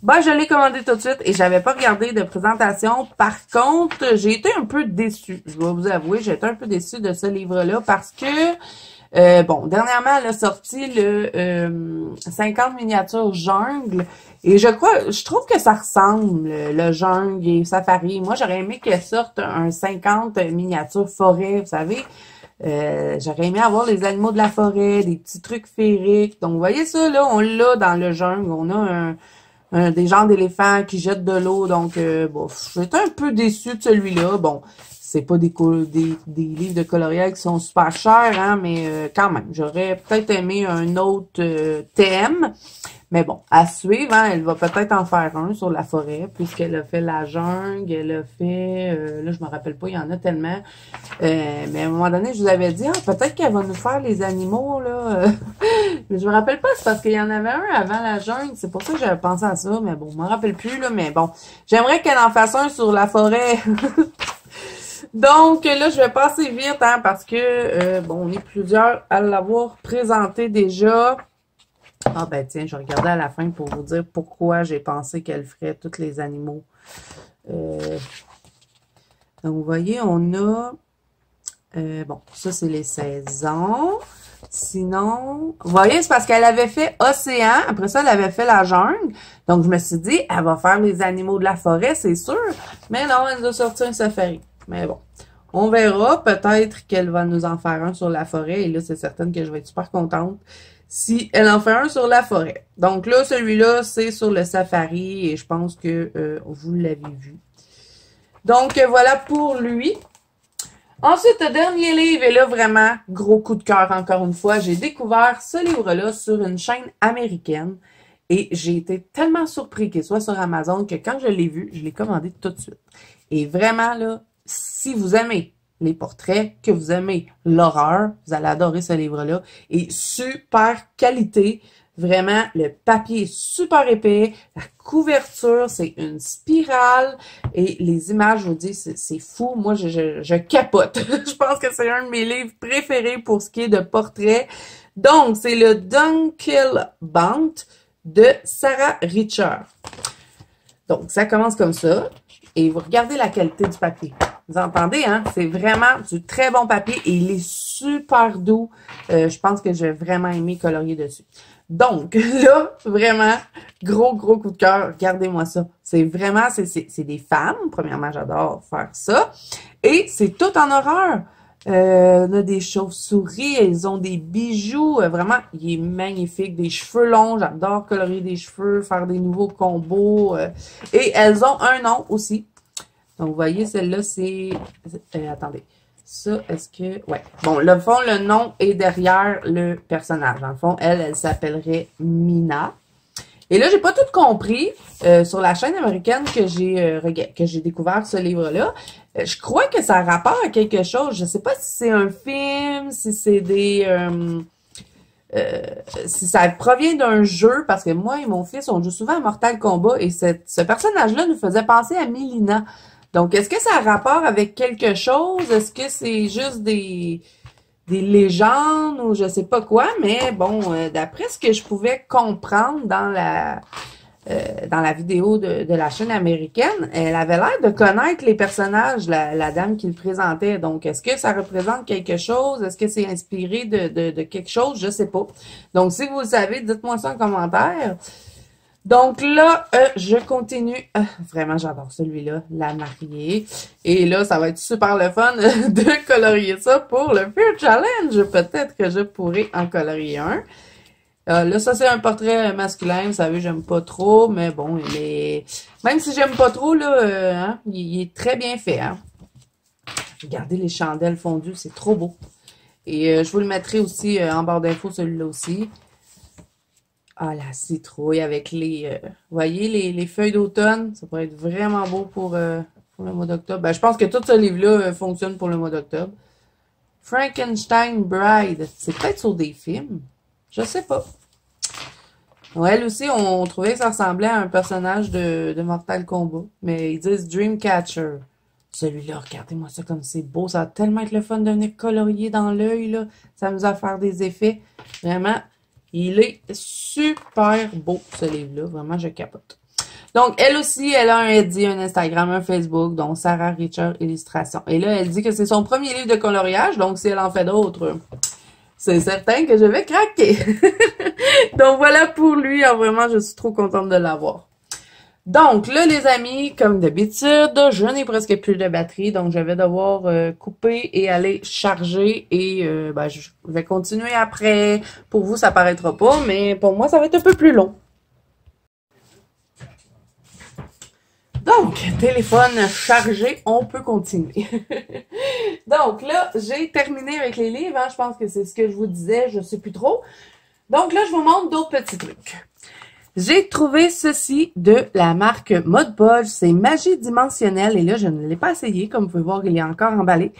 ben, je l'ai commandé tout de suite et j'avais pas regardé de présentation. Par contre, j'ai été un peu déçue. Je dois vous avouer, j'ai été un peu déçue de ce livre-là parce que, bon, dernièrement, elle a sorti le 50 miniatures jungle. Et je trouve que ça ressemble, le jungle et safari. Moi, j'aurais aimé qu'elle sorte un 50 miniatures forêt, vous savez. J'aurais aimé avoir les animaux de la forêt, des petits trucs féeriques. Donc, vous voyez ça, là, on l'a dans le jungle. On a des genres d'éléphants qui jettent de l'eau. Donc, bon, j'étais un peu déçue de celui-là. Bon, c'est pas des livres de coloriage qui sont super chers, hein, mais quand même, j'aurais peut-être aimé un autre thème. Mais bon, à suivre, hein, elle va peut-être en faire un sur la forêt, puisqu'elle a fait la jungle, elle a fait, là, je me rappelle pas, il y en a tellement. Mais à un moment donné, je vous avais dit, ah, peut-être qu'elle va nous faire les animaux, là. Mais je me rappelle pas, c'est parce qu'il y en avait un avant la jungle, c'est pour ça que j'avais pensé à ça, mais bon, je me rappelle plus, là, mais bon. J'aimerais qu'elle en fasse un sur la forêt. Donc, là, je vais passer vite, hein, parce que, bon, on est plusieurs à l'avoir présenté déjà. Ah ben tiens, je regardais à la fin pour vous dire pourquoi j'ai pensé qu'elle ferait tous les animaux. Donc, vous voyez, on a... bon, ça, c'est les saisons. Sinon, vous voyez, c'est parce qu'elle avait fait Océan. Après ça, elle avait fait la jungle. Donc, je me suis dit, elle va faire les animaux de la forêt, c'est sûr. Mais non, elle nous a sorti un safari. Mais bon, on verra. Peut-être qu'elle va nous en faire un sur la forêt. Et là, c'est certain que je vais être super contente si elle en fait un sur la forêt. Donc là, celui-là, c'est sur le safari et je pense que vous l'avez vu. Donc, voilà pour lui. Ensuite, le dernier livre, et là, vraiment, gros coup de cœur encore une fois. J'ai découvert ce livre-là sur une chaîne américaine et j'ai été tellement surpris qu'il soit sur Amazon que quand je l'ai vu, je l'ai commandé tout de suite. Et vraiment, là, si vous aimez les portraits, que vous aimez l'horreur, vous allez adorer ce livre-là. Et super qualité, vraiment, le papier est super épais, la couverture, c'est une spirale, et les images, je vous dis, c'est fou. Moi, je capote. Je pense que c'est un de mes livres préférés pour ce qui est de portraits. Donc, c'est le Dunkill Band de Sarah Richer. Donc, ça commence comme ça. Et vous regardez la qualité du papier. Vous entendez, hein? C'est vraiment du très bon papier et il est super doux. Je pense que j'ai vraiment aimé colorier dessus. Donc, là, vraiment, gros coup de cœur. Regardez-moi ça. C'est vraiment, c'est des femmes. Premièrement, j'adore faire ça. Et c'est tout en horreur. On a des chauves-souris, elles ont des bijoux. Vraiment, il est magnifique. Des cheveux longs, j'adore colorier des cheveux, faire des nouveaux combos. Et elles ont un nom aussi. Donc, vous voyez, celle-là, c'est... attendez. Ça, est-ce que... Ouais. Bon, le fond, le nom est derrière le personnage. Dans le fond, elle s'appellerait Mina. Et là, j'ai pas tout compris sur la chaîne américaine que j'ai découvert ce livre-là. Je crois que ça a rapport à quelque chose. Je sais pas si c'est un film, si c'est des... si ça provient d'un jeu, parce que moi et mon fils, on joue souvent à Mortal Kombat et ce personnage-là nous faisait penser à Mileena. Donc, est-ce que ça a rapport avec quelque chose? Est-ce que c'est juste des légendes ou je sais pas quoi? Mais bon, d'après ce que je pouvais comprendre dans la vidéo de la chaîne américaine, elle avait l'air de connaître les personnages, la dame qui le présentait. Donc, est-ce que ça représente quelque chose? Est-ce que c'est inspiré de quelque chose? Je sais pas. Donc, si vous le savez, dites-moi ça en commentaire. Donc là, je continue. Vraiment, j'adore celui-là, la mariée. Et là, ça va être super le fun de colorier ça pour le Fear Challenge. Peut-être que je pourrais en colorier un. Là, ça, c'est un portrait masculin. Vous savez, j'aime pas trop, mais bon, même si j'aime pas trop, là, hein, il est très bien fait. Hein. Regardez les chandelles fondues, c'est trop beau. Et je vous le mettrai aussi en barre d'infos, celui-là aussi. Ah, la citrouille avec voyez, les feuilles d'automne. Ça pourrait être vraiment beau pour le mois d'octobre. Ben, je pense que tout ce livre-là fonctionne pour le mois d'octobre. Frankenstein Bride. C'est peut-être sur des films. Je sais pas. Ouais, elle aussi, on trouvait que ça ressemblait à un personnage de Mortal Kombat. Mais ils disent Dreamcatcher. Celui-là, regardez-moi ça comme c'est beau. Ça va tellement être le fun de venir colorier dans l'œil, là. Ça nous a faire des effets. Vraiment, il est super beau, ce livre-là. Vraiment, je capote. Donc, elle aussi, elle a un Etsy, un Instagram, un Facebook, donc Sarah Richer Illustration. Et là, elle dit que c'est son premier livre de coloriage, donc si elle en fait d'autres, c'est certain que je vais craquer. Donc, voilà pour lui. Alors, vraiment, je suis trop contente de l'avoir. Donc, là, les amis, comme d'habitude, je n'ai presque plus de batterie, donc je vais devoir couper et aller charger. Et ben, je vais continuer après. Pour vous, ça paraîtra pas, mais pour moi, ça va être un peu plus long. Donc, téléphone chargé, on peut continuer. Donc là, j'ai terminé avec les livres. Hein, je pense que c'est ce que je vous disais, je sais plus trop. Donc là, je vous montre d'autres petits trucs. J'ai trouvé ceci de la marque Mod Podge. C'est Magie dimensionnelle. Et là, je ne l'ai pas essayé. Comme vous pouvez voir, il est encore emballé.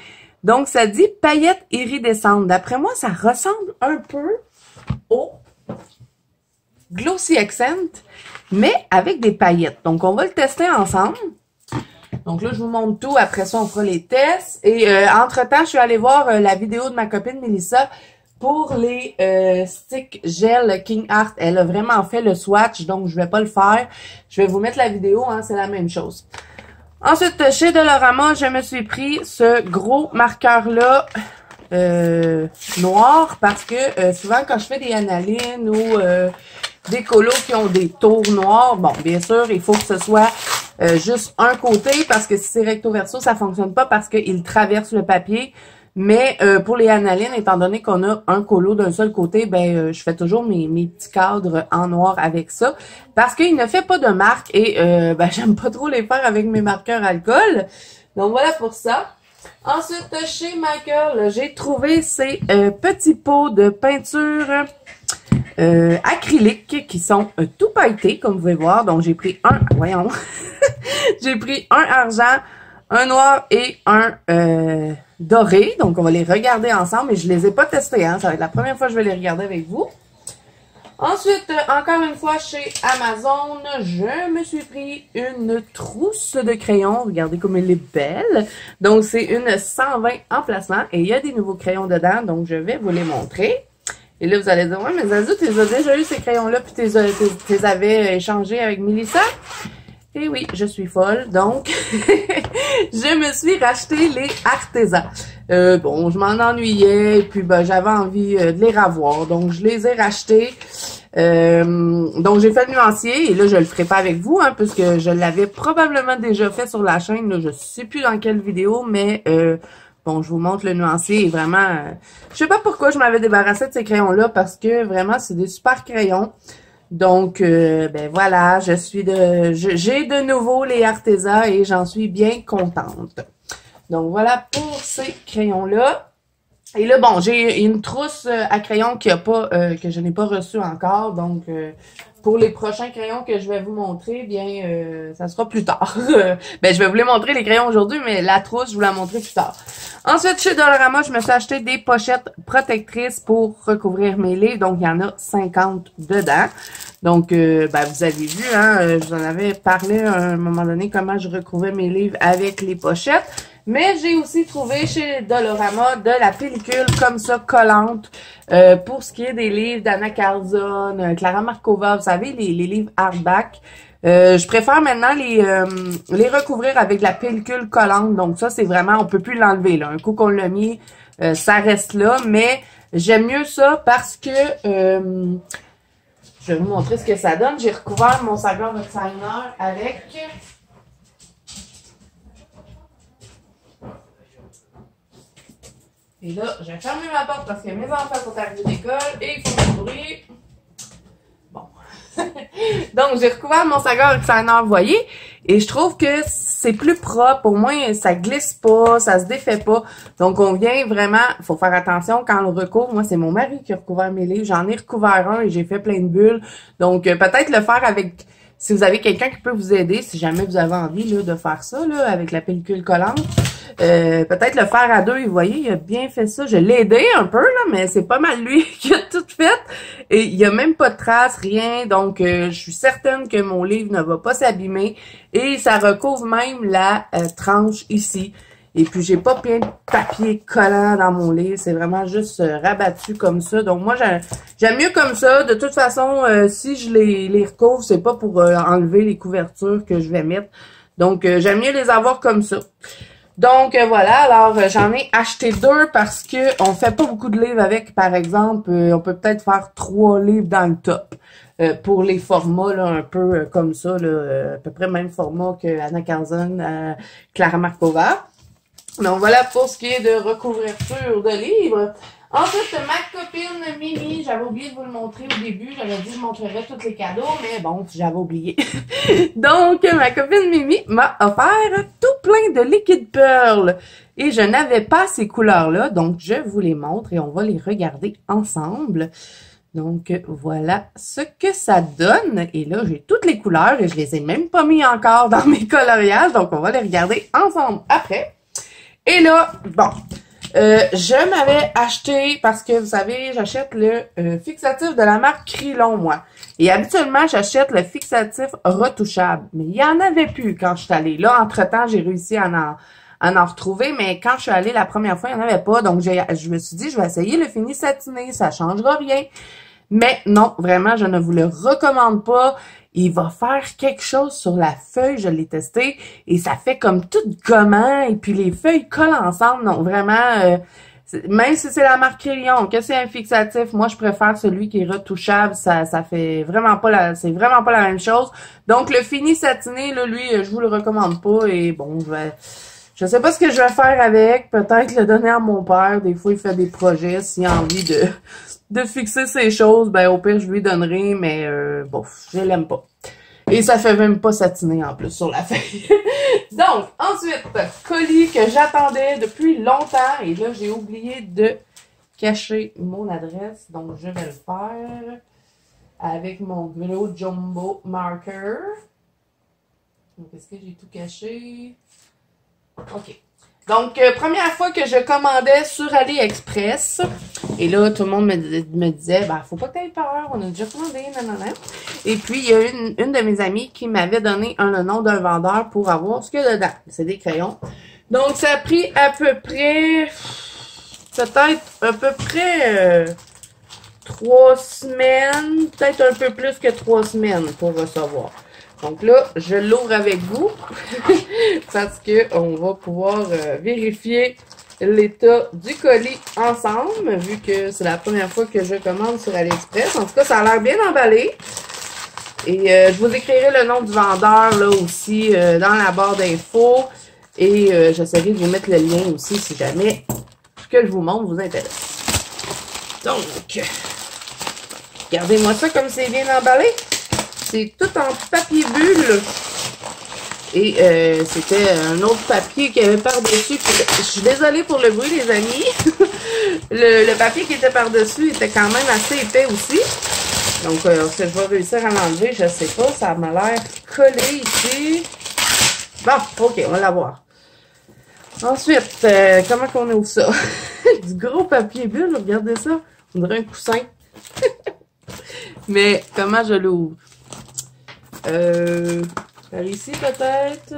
Donc, ça dit paillettes iridescentes. D'après moi, ça ressemble un peu au Glossy Accent, mais avec des paillettes. Donc, on va le tester ensemble. Donc là, je vous montre tout. Après ça, on fera les tests. Et entre-temps, je suis allée voir la vidéo de ma copine Mélissa pour les sticks gel King Art. Elle a vraiment fait le swatch, donc je vais pas le faire. Je vais vous mettre la vidéo, hein, c'est la même chose. Ensuite, chez Dollarama, je me suis pris ce gros marqueur-là noir parce que souvent, quand je fais des analynes ou des colos qui ont des tours noirs, bon, bien sûr, il faut que ce soit juste un côté parce que si c'est recto verso, ça fonctionne pas parce qu'il traverse le papier. Mais pour les analynes, étant donné qu'on a un colo d'un seul côté, ben je fais toujours mes petits cadres en noir avec ça. Parce qu'il ne fait pas de marque et ben j'aime pas trop les faire avec mes marqueurs alcool. Donc voilà pour ça. Ensuite, chez Michael, j'ai trouvé ces petits pots de peinture acrylique qui sont tout pailletés, comme vous pouvez voir. Donc j'ai pris voyons, j'ai pris un argent, un noir et un doré. Donc, on va les regarder ensemble. Mais je les ai pas testés. Hein. Ça va être la première fois que je vais les regarder avec vous. Ensuite, encore une fois, chez Amazon, je me suis pris une trousse de crayons. Regardez comme elle est belle. Donc, c'est une 120 emplacements. Et il y a des nouveaux crayons dedans. Donc, je vais vous les montrer. Et là, vous allez dire, ouais, mais Zazu, tu as déjà eu ces crayons-là puis tu les avais échangés avec Mélissa? Et oui, je suis folle, donc je me suis racheté les Arteza. Bon, je m'en ennuyais, et puis ben, j'avais envie de les revoir, donc je les ai rachetés. Donc j'ai fait le nuancier, et là je le ferai pas avec vous, hein, puisque je l'avais probablement déjà fait sur la chaîne, là, je sais plus dans quelle vidéo, mais bon, je vous montre le nuancier, et vraiment, je sais pas pourquoi je m'avais débarrassé de ces crayons-là, parce que vraiment, c'est des super crayons. Donc, ben voilà, j'ai de nouveau les Arteza et j'en suis bien contente. Donc, voilà pour ces crayons-là. Et là, bon, j'ai une trousse à crayons que je n'ai pas reçue encore. Donc, pour les prochains crayons que je vais vous montrer, bien, ça sera plus tard. Ben, je vais vous les montrer, les crayons aujourd'hui, mais la trousse, je vous la montrerai plus tard. Ensuite, chez Dollarama, je me suis acheté des pochettes protectrices pour recouvrir mes livres. Donc, il y en a 50 dedans. Donc, ben, vous avez vu, hein, je vous en avais parlé à un moment donné comment je recouvrais mes livres avec les pochettes. Mais j'ai aussi trouvé chez Dollarama de la pellicule comme ça, collante, pour ce qui est des livres d'Anna Carlzon, Clara Markova, vous savez, les livres hardback. Je préfère maintenant les recouvrir avec de la pellicule collante. Donc ça, c'est vraiment, on peut plus l'enlever, là. Un coup qu'on l'a mis, ça reste là. Mais j'aime mieux ça parce que, je vais vous montrer ce que ça donne. J'ai recouvert mon Saga Designer avec... Et là, j'ai fermé ma porte parce que mes enfants sont arrivés d'école et ils font du bruit. Bon. Donc, j'ai recouvert mon Saga Designer, vous voyez. Et je trouve que c'est plus propre. Au moins, ça glisse pas, ça se défait pas. Donc, on vient vraiment... faut faire attention quand on le recouvre. Moi, c'est mon mari qui a recouvert mes livres. J'en ai recouvert un et j'ai fait plein de bulles. Donc, peut-être le faire avec... Si vous avez quelqu'un qui peut vous aider, si jamais vous avez envie là, de faire ça là, avec la pellicule collante, peut-être le faire à deux. Vous voyez, il a bien fait ça. Je l'ai aidé un peu, là, mais c'est pas mal lui qui a tout fait. Et il n'y a même pas de traces, rien. Donc, je suis certaine que mon livre ne va pas s'abîmer. Et ça recouvre même la tranche ici. Et puis, j'ai pas plein de papier collant dans mon livre. C'est vraiment juste rabattu comme ça. Donc, moi, j'aime mieux comme ça. De toute façon, si je les recouvre, c'est pas pour enlever les couvertures que je vais mettre. Donc, j'aime mieux les avoir comme ça. Donc, voilà. Alors, j'en ai acheté 2 parce que on fait pas beaucoup de livres avec. Par exemple, on peut peut-être faire 3 livres dans le top. Pour les formats, là, un peu comme ça, là, à peu près le même format que Anna Carlzon, Clara Markova. Donc, voilà pour ce qui est de recouverture de livres. Ensuite, ma copine Mimi, j'avais oublié de vous le montrer au début. J'avais dit que je montrerais tous les cadeaux, mais bon, j'avais oublié. Donc, ma copine Mimi m'a offert tout plein de liquid pearl. Et je n'avais pas ces couleurs-là, donc je vous les montre et on va les regarder ensemble. Donc, voilà ce que ça donne. Et là, j'ai toutes les couleurs et je les ai même pas mis encore dans mes coloriages. Donc, on va les regarder ensemble après. Et là, bon, je m'avais acheté, parce que vous savez, j'achète le fixatif de la marque Krylon, moi. Et habituellement, j'achète le fixatif retouchable. Mais il y en avait plus quand je suis allée. Là, entre-temps, j'ai réussi à en retrouver, mais quand je suis allée la première fois, il n'y en avait pas. Donc, je me suis dit, je vais essayer le fini satiné, ça changera rien. Mais non, vraiment, je ne vous le recommande pas. Il va faire quelque chose sur la feuille, je l'ai testé, et ça fait comme tout gommant, et puis les feuilles collent ensemble. Donc vraiment, même si c'est la marque Krylon, que c'est un fixatif, moi je préfère celui qui est retouchable. Ça fait vraiment pas c'est vraiment pas la même chose. Donc le fini satiné, là, lui, je vous le recommande pas. Et bon, je sais pas ce que je vais faire avec. Peut-être le donner à mon père. Des fois, il fait des projets. S'il a envie de fixer ces choses, ben au pire, je lui donnerai. Mais bon, je l'aime pas. Et ça fait même pas satiner en plus sur la feuille. Donc, ensuite, colis que j'attendais depuis longtemps. Et là, j'ai oublié de cacher mon adresse. Donc, je vais le faire avec mon gros jumbo marker. Donc, est-ce que j'ai tout caché? OK. Donc, première fois que je commandais sur AliExpress, et là, tout le monde me disait, ben, faut pas que t'aies peur, on a déjà commandé, nanana. Et puis, il y a une de mes amies qui m'avait donné le nom d'un vendeur pour avoir ce qu'il y a dedans. C'est des crayons. Donc, ça a pris à peu près, peut-être à peu près 3 semaines, peut-être un peu plus que 3 semaines pour recevoir. Donc là, je l'ouvre avec vous parce que on va pouvoir vérifier l'état du colis ensemble, vu que c'est la première fois que je commande sur AliExpress. En tout cas, ça a l'air bien emballé. Et je vous écrirai le nom du vendeur là aussi dans la barre d'infos. Et j'essaierai de vous mettre le lien aussi si jamais ce que je vous montre vous intéresse. Donc, regardez-moi ça comme c'est bien emballé. C'est tout en papier bulle. Et c'était un autre papier qu'il y avait par-dessus. Je suis désolée pour le bruit, les amis. le papier qui était par-dessus était quand même assez épais aussi. Donc, est-ce que je vais réussir à l'enlever? Je sais pas. Ça m'a l'air collé ici. Bon, OK, on va la voir. Ensuite, comment qu'on ouvre ça? Du gros papier bulle, regardez ça. On dirait un coussin. Mais comment je l'ouvre? Par ici peut-être?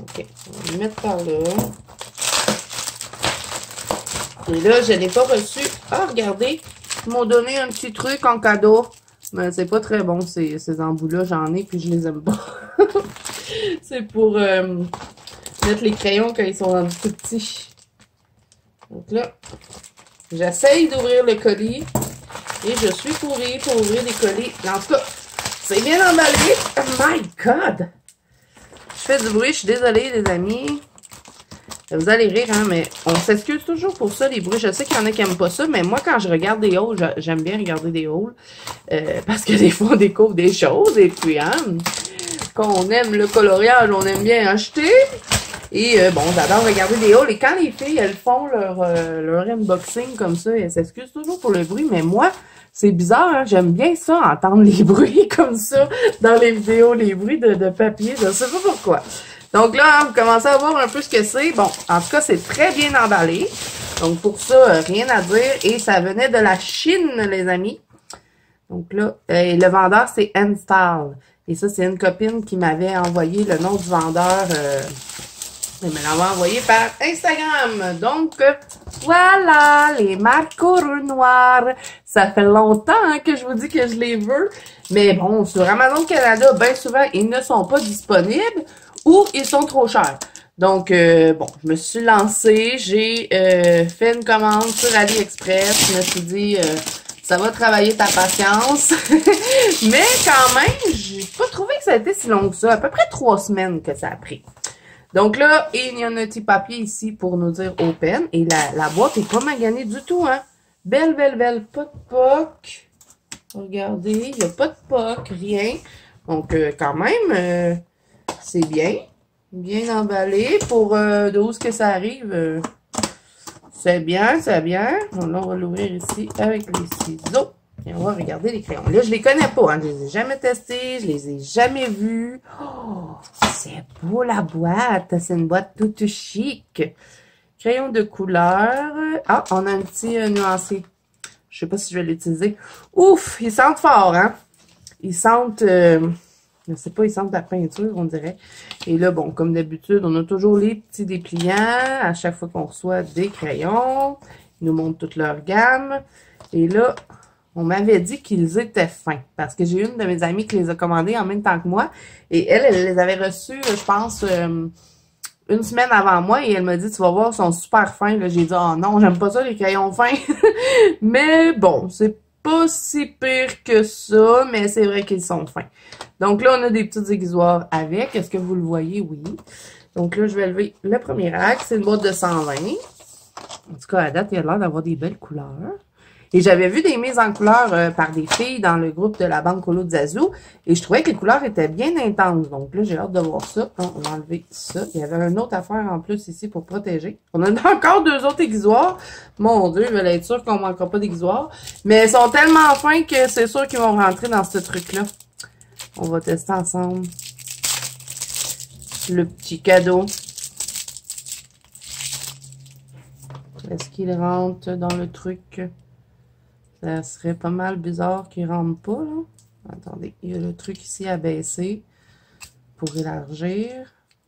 Ok, on va le mettre par là. Et là, je n'ai pas reçu. Ah, regardez, ils m'ont donné un petit truc en cadeau. Mais c'est pas très bon, ces embouts-là. J'en ai, puis je les aime pas. C'est pour mettre les crayons quand ils sont rendus tout petits. Donc là, j'essaye d'ouvrir le colis. Et je suis pourrie pour ouvrir les colis. En tout cas, c'est bien emballé. Oh my God! Je fais du bruit, je suis désolée, les amis. Vous allez rire, hein, mais on s'excuse toujours pour ça, les bruits. Je sais qu'il y en a qui n'aiment pas ça, mais moi, quand je regarde des hauls, j'aime bien regarder des hauls. Parce que des fois, on découvre des choses. Et puis, hein, quand on aime le coloriage, on aime bien acheter. Et bon, j'adore regarder des hauls. Et quand les filles, elles font leur unboxing comme ça, elles s'excusent toujours pour le bruit. Mais moi, c'est bizarre, hein, j'aime bien ça, entendre les bruits comme ça dans les vidéos, les bruits de papier. Je sais pas pourquoi. Donc là, hein, vous commencez à voir un peu ce que c'est. Bon, en tout cas, c'est très bien emballé. Donc pour ça, rien à dire. Et ça venait de la Chine, les amis. Donc là, le vendeur, c'est N-Style. Et ça, c'est une copine qui m'avait envoyé le nom du vendeur. Elle me l'avait envoyé par Instagram. Donc, voilà, les Marco Renoir. Ça fait longtemps hein, que je vous dis que je les veux. Mais bon, sur Amazon Canada, bien souvent, ils ne sont pas disponibles. Ou ils sont trop chers. Donc, bon, je me suis lancée. J'ai fait une commande sur AliExpress. Je me suis dit, ça va travailler ta patience. Mais quand même, j'ai pas trouvé que ça a été si long que ça. À peu près 3 semaines que ça a pris. Donc là, il y a un petit papier ici pour nous dire open. Et la boîte est pas maganée du tout, hein. Belle, belle, belle. Pas de poc. Regardez, il n'y a pas de poc, rien. Donc, quand même... c'est bien. Bien emballé. Pour d'où est-ce que ça arrive, c'est bien, c'est bien. Donc là, on va l'ouvrir ici avec les ciseaux. Et on va regarder les crayons. Là, je les connais pas. Hein. Je les ai jamais testés. Je les ai jamais vus. Oh, c'est beau la boîte. C'est une boîte toute chic. Crayon de couleur. Ah, on a un petit nuancé. Je sais pas si je vais l'utiliser. Ouf, ils sentent fort, hein. Ils sentent... je sais pas, ils sentent la peinture, on dirait. Et là, bon, comme d'habitude, on a toujours les petits dépliants à chaque fois qu'on reçoit des crayons. Ils nous montrent toute leur gamme. Et là, on m'avait dit qu'ils étaient fins. Parce que j'ai une de mes amies qui les a commandés en même temps que moi. Et elle les avait reçus, je pense, une semaine avant moi. Et elle m'a dit, tu vas voir, ils sont super fins. Là, j'ai dit, oh non, j'aime pas ça, les crayons fins. Mais bon, c'est pas si pire que ça, mais c'est vrai qu'ils sont fins. Donc là, on a des petites aiguisoires avec. Est-ce que vous le voyez? Oui. Donc là, je vais lever le premier rack. C'est une boîte de 120. En tout cas, à date, il a l'air d'avoir des belles couleurs. Et j'avais vu des mises en couleur par des filles dans le groupe de la Banque Colo de Zazou. Et je trouvais que les couleurs étaient bien intenses. Donc là, j'ai hâte de voir ça. On va enlever ça. Il y avait une autre affaire en plus ici pour protéger. On a encore 2 autres aiguisoires. Mon Dieu, je vais être sûre qu'on ne manquera pas d'aiguisoires. Mais elles sont tellement fins que c'est sûr qu'ils vont rentrer dans ce truc-là. On va tester ensemble le petit cadeau. Est-ce qu'il rentre dans le truc? Ça serait pas mal bizarre qu'il rentre pas, là. Attendez, il y a le truc ici à baisser pour élargir.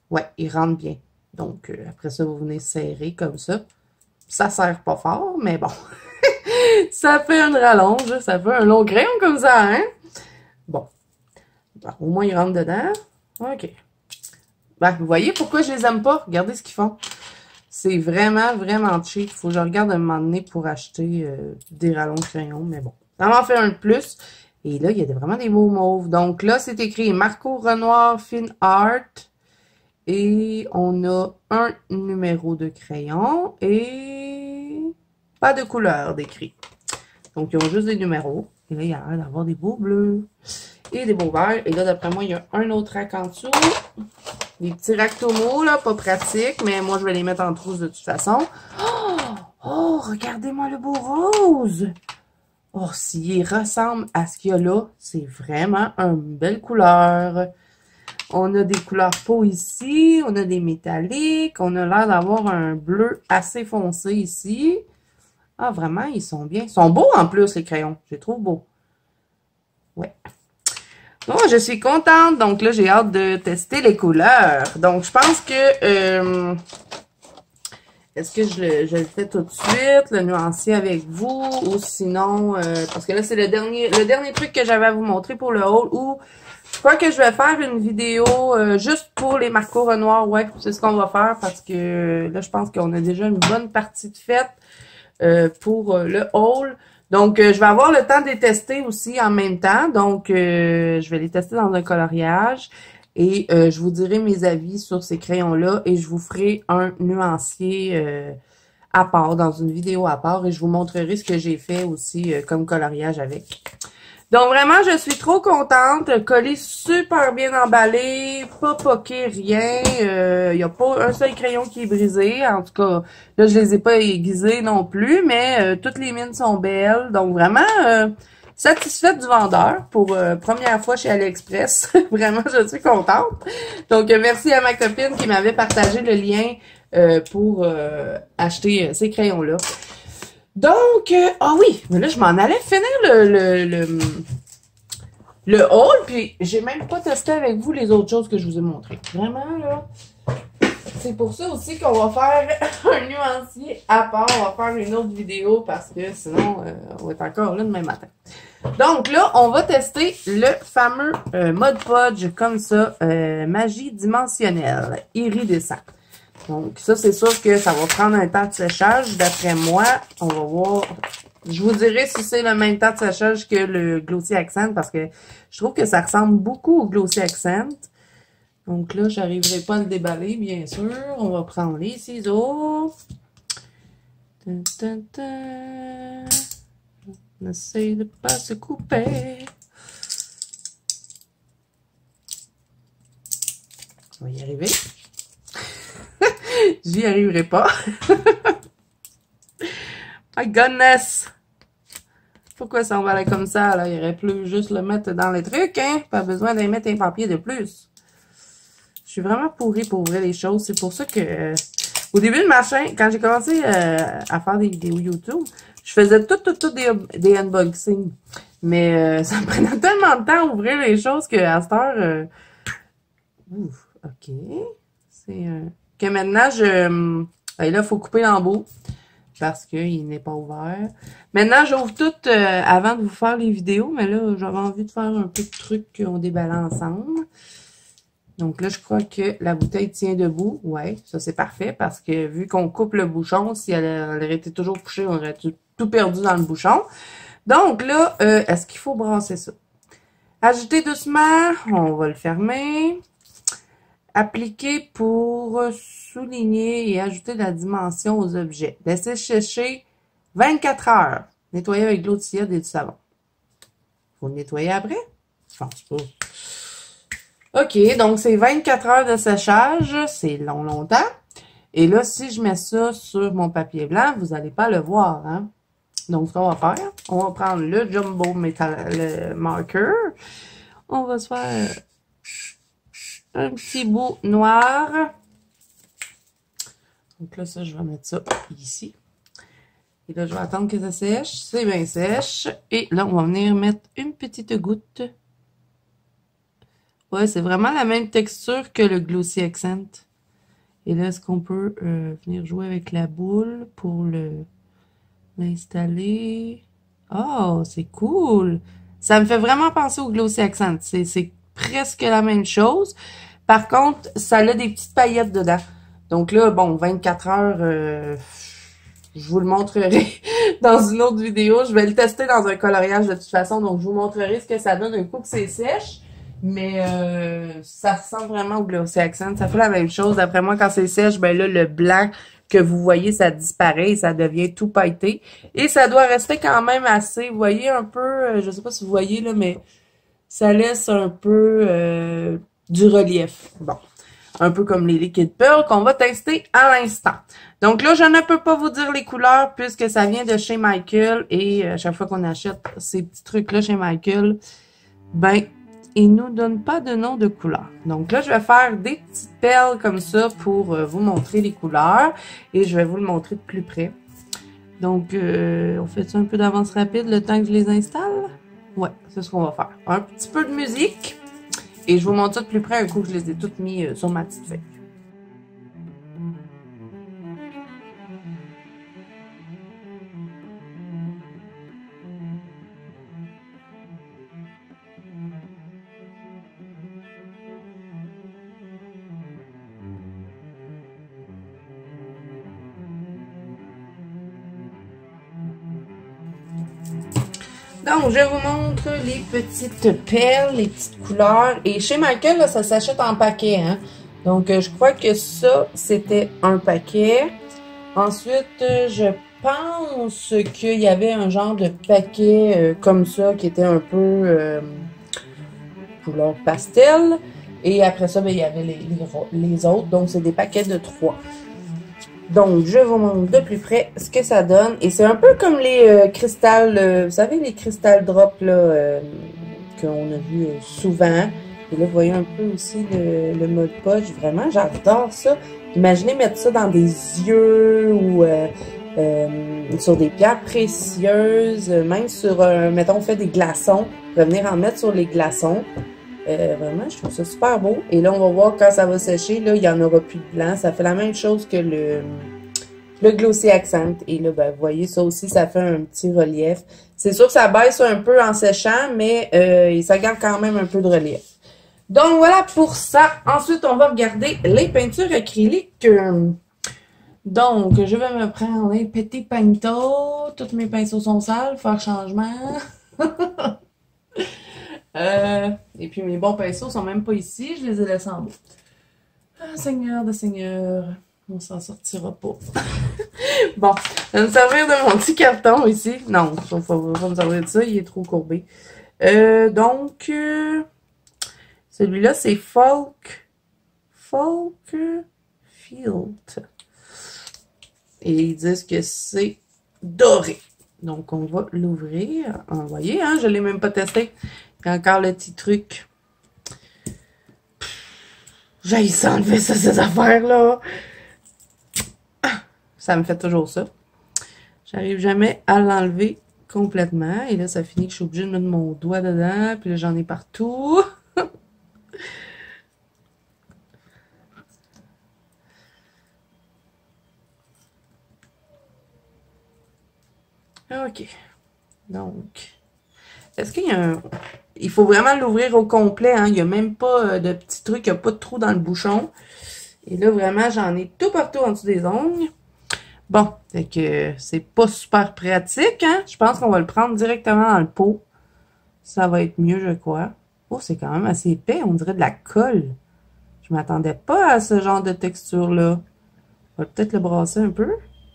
Ouais, il rentre bien. Donc, après ça, vous venez serrer comme ça. Ça sert pas fort, mais bon. Ça fait une rallonge, ça fait un long crayon comme ça, hein? Bon. Bon, au moins, il rentre dedans. OK. Ben, vous voyez pourquoi je les aime pas? Regardez ce qu'ils font. C'est vraiment, vraiment cheap. Faut que je regarde un moment donné pour acheter des rallonges de crayon, mais bon. Ça m'en fait un de plus. Et là, il y a vraiment des mots mauves. Donc là, c'est écrit Marco Renoir Fine Art. Et on a un numéro de crayon et pas de couleur d'écrit. Donc, ils ont juste des numéros. Et là, il y a l'air d'avoir des beaux bleus et des beaux verts. Et là, d'après moi, il y a un autre rack en dessous. Des petits rectomos, là, pas pratiques, mais moi, je vais les mettre en trousse de toute façon. Oh! Oh, regardez-moi le beau rose! Oh, s'il ressemble à ce qu'il y a là, c'est vraiment une belle couleur. On a des couleurs peau ici. On a des métalliques. On a l'air d'avoir un bleu assez foncé ici. Ah, vraiment, ils sont bien. Ils sont beaux en plus, les crayons. Je les trouve beaux. Ouais. Bon, je suis contente. Donc là, j'ai hâte de tester les couleurs. Donc, je pense que... est-ce que je le fais tout de suite, le nuancier avec vous, ou sinon... parce que là, c'est le dernier truc que j'avais à vous montrer pour le haul, ou je crois que je vais faire une vidéo juste pour les Marco Renoir. Ouais, c'est ce qu'on va faire, parce que là, je pense qu'on a déjà une bonne partie de faite pour le haul. Donc, je vais avoir le temps de les tester aussi en même temps. Donc, je vais les tester dans un coloriage. Et je vous dirai mes avis sur ces crayons-là. Et je vous ferai un nuancier à part, dans une vidéo à part. Et je vous montrerai ce que j'ai fait aussi comme coloriage avec. Donc, vraiment, je suis trop contente. Collé super bien emballé. Pas poqué, rien. Il n'y a pas un seul crayon qui est brisé. En tout cas, là, je les ai pas aiguisés non plus. Mais toutes les mines sont belles. Donc, vraiment, satisfaite du vendeur pour première fois chez AliExpress. Vraiment, je suis contente. Donc, merci à ma copine qui m'avait partagé le lien pour acheter ces crayons-là. Donc, ah oui, mais là, je m'en allais finir le haul, puis j'ai même pas testé avec vous les autres choses que je vous ai montrées. Vraiment, là, c'est pour ça aussi qu'on va faire un nuancier à part. On va faire une autre vidéo parce que sinon, on va être encore là demain matin. Donc là, on va tester le fameux Mod Podge comme ça, magie dimensionnelle, iridescent. Donc, ça, c'est sûr que ça va prendre un temps de séchage. D'après moi, on va voir. Je vous dirai si c'est le même temps de séchage que le Glossy Accent parce que je trouve que ça ressemble beaucoup au Glossy Accent. Donc là, j'arriverai pas à le déballer, bien sûr. On va prendre les ciseaux. On essaye de pas se couper. On va y arriver. J'y arriverai pas. My goodness! Pourquoi ça va aller comme ça, là? Il aurait pu juste le mettre dans les trucs, hein? Pas besoin d'y mettre un papier de plus. Je suis vraiment pourrie pour ouvrir les choses. C'est pour ça que, au début de ma chaîne, quand j'ai commencé à faire des vidéos YouTube, je faisais tout des unboxings. Mais ça me prenait tellement de temps à ouvrir les choses qu'à cette heure... Ouf, ok. C'est... que maintenant, ben là, il faut couper l'embout parce qu'il n'est pas ouvert. Maintenant, j'ouvre tout avant de vous faire les vidéos, mais là, j'avais envie de faire un peu de trucs qu'on déballe ensemble. Donc là, je crois que la bouteille tient debout. Ouais, ça c'est parfait parce que vu qu'on coupe le bouchon, si elle aurait été toujours couchée, on aurait tout perdu dans le bouchon. Donc là, est-ce qu'il faut brasser ça? Agiter doucement, on va le fermer. Appliquer pour souligner et ajouter de la dimension aux objets. Laisser sécher 24 heures. Nettoyer avec de l'eau tiède et du savon. Faut le nettoyer après? Je pense pas. OK, donc c'est 24 heures de séchage. C'est longtemps. Et là, si je mets ça sur mon papier blanc, vous n'allez pas le voir, hein? Donc, ce qu'on va faire, on va prendre le Jumbo le marker. On va se faire un petit bout noir. Donc là, ça, je vais mettre ça ici. Et là, je vais attendre que ça sèche. C'est bien sèche. Et là, on va venir mettre une petite goutte. Ouais, c'est vraiment la même texture que le Glossy Accent. Et là, est-ce qu'on peut venir jouer avec la boule pour l'installer? Oh, c'est cool! Ça me fait vraiment penser au Glossy Accent. C'est presque la même chose. Par contre, ça a des petites paillettes dedans. Donc là, bon, 24 heures, je vous le montrerai dans une autre vidéo. Je vais le tester dans un coloriage de toute façon. Donc, je vous montrerai ce que ça donne un coup que c'est sèche. Mais ça ressemble vraiment au Glossy Accent. Ça fait la même chose. D'après moi, quand c'est sèche, ben là, le blanc que vous voyez, ça disparaît et ça devient tout pailleté. Et ça doit rester quand même assez, vous voyez un peu, je sais pas si vous voyez là, mais ça laisse un peu du relief. Bon, un peu comme les Liquid Pearl qu'on va tester à l'instant. Donc là, je ne peux pas vous dire les couleurs puisque ça vient de chez Michael et à chaque fois qu'on achète ces petits trucs-là chez Michael, ben, il nous donne pas de nom de couleur. Donc là, je vais faire des petites perles comme ça pour vous montrer les couleurs. Et je vais vous le montrer de plus près. Donc, on fait ça un peu d'avance rapide le temps que je les installe? Ouais, c'est ce qu'on va faire. Un petit peu de musique. Et je vous montre ça de plus près un coup que je les ai toutes mis sur ma petite feuille. Donc, je vous montre les petites perles, les petites couleurs. Et chez Michael, là, ça s'achète en paquet, hein. Donc, je crois que ça, c'était un paquet. Ensuite, je pense qu'il y avait un genre de paquet comme ça qui était un peu couleur pastel. Et après ça, ben, il y avait les autres. Donc, c'est des paquets de 3. Donc, je vous montre de plus près ce que ça donne. Et c'est un peu comme les cristals, vous savez, les cristals drop là, qu'on a vu souvent. Et là, vous voyez un peu aussi le mode poche. Vraiment, j'adore ça. Imaginez mettre ça dans des yeux ou sur des pierres précieuses, même sur, mettons, on fait des glaçons. On va venir en mettre sur les glaçons. Vraiment, je trouve ça super beau. Et là, on va voir quand ça va sécher. Là, il n'y en aura plus de blanc. Ça fait la même chose que le Glossy Accent. Et là, ben, vous voyez, ça aussi, ça fait un petit relief. C'est sûr que ça baisse un peu en séchant, mais ça garde quand même un peu de relief. Donc, voilà pour ça. Ensuite, on va regarder les peintures acryliques. Donc, je vais me prendre un petit pinceau. Tous mes pinceaux sont sales. Faire changement. Et puis mes bons pinceaux sont même pas ici, je les ai laissés en bas. Ah, Seigneur de Seigneur, on s'en sortira pas. Bon, je vais me servir de mon petit carton ici. Non, je ne vais pas me servir de ça, il est trop courbé. Donc, celui-là, c'est Folk Field. Et ils disent que c'est doré. Donc, on va l'ouvrir. Vous voyez, hein, je ne l'ai même pas testé. Il y a encore le petit truc. J'ai enlever ça, ces affaires-là. Ça me fait toujours ça. J'arrive jamais à l'enlever complètement. Et là, ça finit que je suis obligée de mettre mon doigt dedans. Puis là, j'en ai partout. OK. Donc, est-ce qu'il y a un... Il faut vraiment l'ouvrir au complet, hein. Il n'y a même pas de petits trucs, il n'y a pas de trou dans le bouchon. Et là, vraiment, j'en ai tout partout en dessous des ongles. Bon, fait que c'est pas super pratique, hein. Je pense qu'on va le prendre directement dans le pot. Ça va être mieux, je crois. Oh, c'est quand même assez épais, on dirait de la colle. Je m'attendais pas à ce genre de texture-là. On va peut-être le brasser un peu.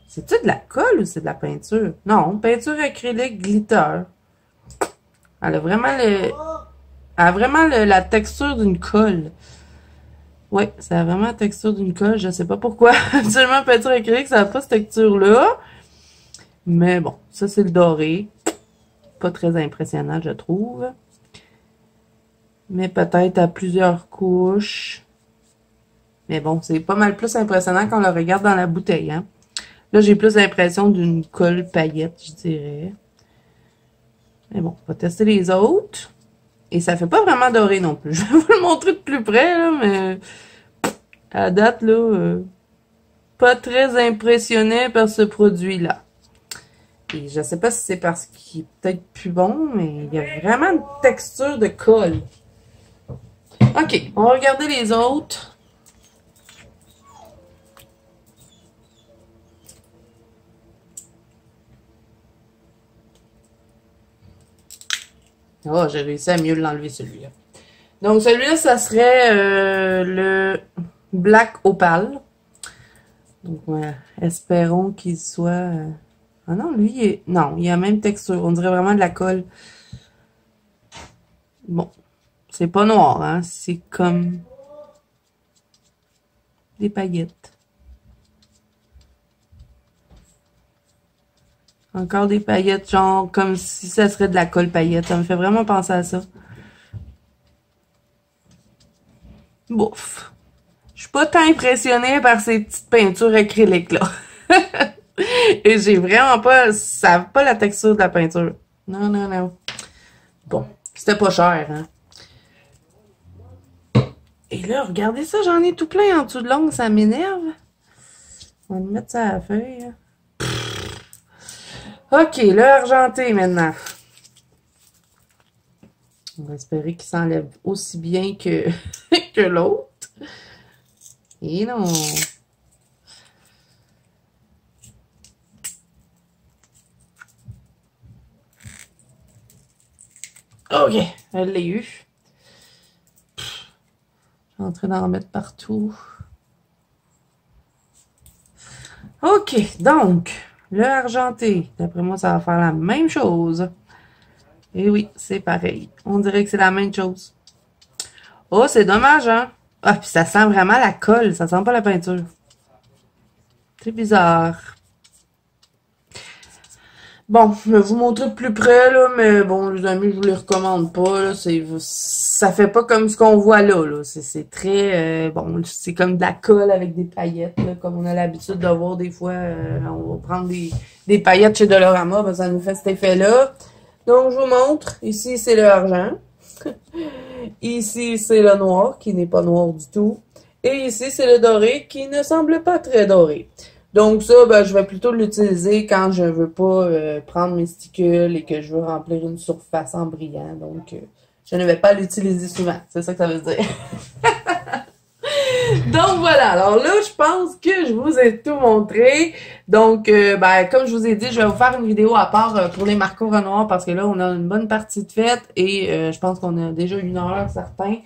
C'est-tu de la colle ou c'est de la peinture? Non, peinture acrylique glitter. Elle a vraiment la texture d'une colle. Oui, ça a vraiment la texture d'une colle. Je sais pas pourquoi. Absolument, peinture acrylique, ça n'a pas cette texture-là. Mais bon, ça, c'est le doré. Pas très impressionnant, je trouve. Mais peut-être à plusieurs couches. Mais bon, c'est pas mal plus impressionnant quand on le regarde dans la bouteille, hein. Là, j'ai plus l'impression d'une colle paillette, je dirais. Mais bon, on va tester les autres. Et ça fait pas vraiment doré non plus. Je vais vous le montrer de plus près, là, mais à date, là, pas très impressionné par ce produit-là. Et je sais pas si c'est parce qu'il est peut-être plus bon, mais il y a vraiment une texture de colle. OK, on va regarder les autres. Oh, j'ai réussi à mieux l'enlever, celui-là. Donc, celui-là, ça serait le Black Opal. Donc, ouais, espérons qu'il soit... Ah non, lui, il est... Non, il a la même texture. On dirait vraiment de la colle. Bon, c'est pas noir, hein. C'est comme des paillettes. Encore des paillettes, genre comme si ça serait de la colle paillette. Ça me fait vraiment penser à ça. bouf. Je suis pas tant impressionnée par ces petites peintures acryliques-là. Et j'ai vraiment pas... Ça n'a pas la texture de la peinture. Non, non, non. Bon, c'était pas cher, hein. Et là, regardez ça, j'en ai tout plein en dessous de l'ongle, ça m'énerve. On va mettre ça à la feuille. Ok, le argenté maintenant. On va espérer qu'il s'enlève aussi bien que, que l'autre. Et non. Ok, elle l'a eu. Je suis en train d'en mettre partout. Ok, donc, le argenté. D'après moi, ça va faire la même chose. Et oui, c'est pareil. On dirait que c'est la même chose. Oh, c'est dommage, hein? Ah, puis ça sent vraiment la colle. Ça sent pas la peinture. C'est bizarre. Bon, je vais vous montrer de plus près, là, mais bon, les amis, je vous les recommande pas, là, ça fait pas comme ce qu'on voit là, c'est très, bon, c'est comme de la colle avec des paillettes, là, comme on a l'habitude de voir des fois, on va prendre des paillettes chez Dollarama, ben, ça nous fait cet effet-là. Donc, je vous montre, ici, c'est le argent, ici, c'est le noir, qui n'est pas noir du tout, et ici, c'est le doré, qui ne semble pas très doré. Donc ça, ben, je vais plutôt l'utiliser quand je veux pas prendre mes sticules et que je veux remplir une surface en brillant. Donc, je ne vais pas l'utiliser souvent. C'est ça que ça veut dire. Donc voilà, alors là, je pense que je vous ai tout montré. Donc, ben, comme je vous ai dit, je vais vous faire une vidéo à part pour les marqueurs Renoir parce que là, on a une bonne partie de fête et je pense qu'on a déjà 1 heure, certains.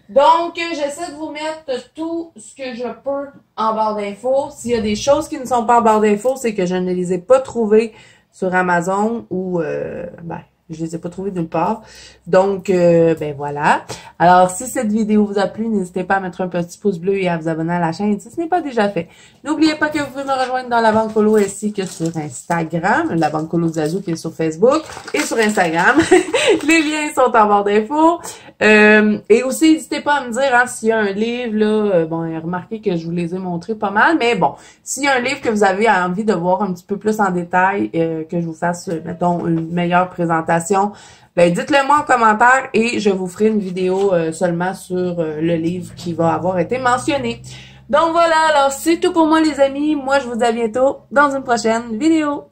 Donc, j'essaie de vous mettre tout ce que je peux en barre d'infos. S'il y a des choses qui ne sont pas en barre d'infos, c'est que je ne les ai pas trouvées sur Amazon ou, ben, je les ai pas trouvées nulle part. Donc, ben voilà. Alors, si cette vidéo vous a plu, n'hésitez pas à mettre un petit pouce bleu et à vous abonner à la chaîne si ce n'est pas déjà fait. N'oubliez pas que vous pouvez me rejoindre dans la Banque Colo ainsi que sur Instagram, la Banque Colo Zazou qui est sur Facebook et sur Instagram. Les liens sont en barre d'infos. Et aussi, n'hésitez pas à me dire hein, s'il y a un livre, là, bon, remarquez que je vous les ai montrés pas mal, mais bon, s'il y a un livre que vous avez envie de voir un petit peu plus en détail, que je vous fasse, mettons, une meilleure présentation, ben dites-le moi en commentaire et je vous ferai une vidéo seulement sur le livre qui va avoir été mentionné. Donc voilà, alors c'est tout pour moi les amis. Moi, je vous dis à bientôt dans une prochaine vidéo.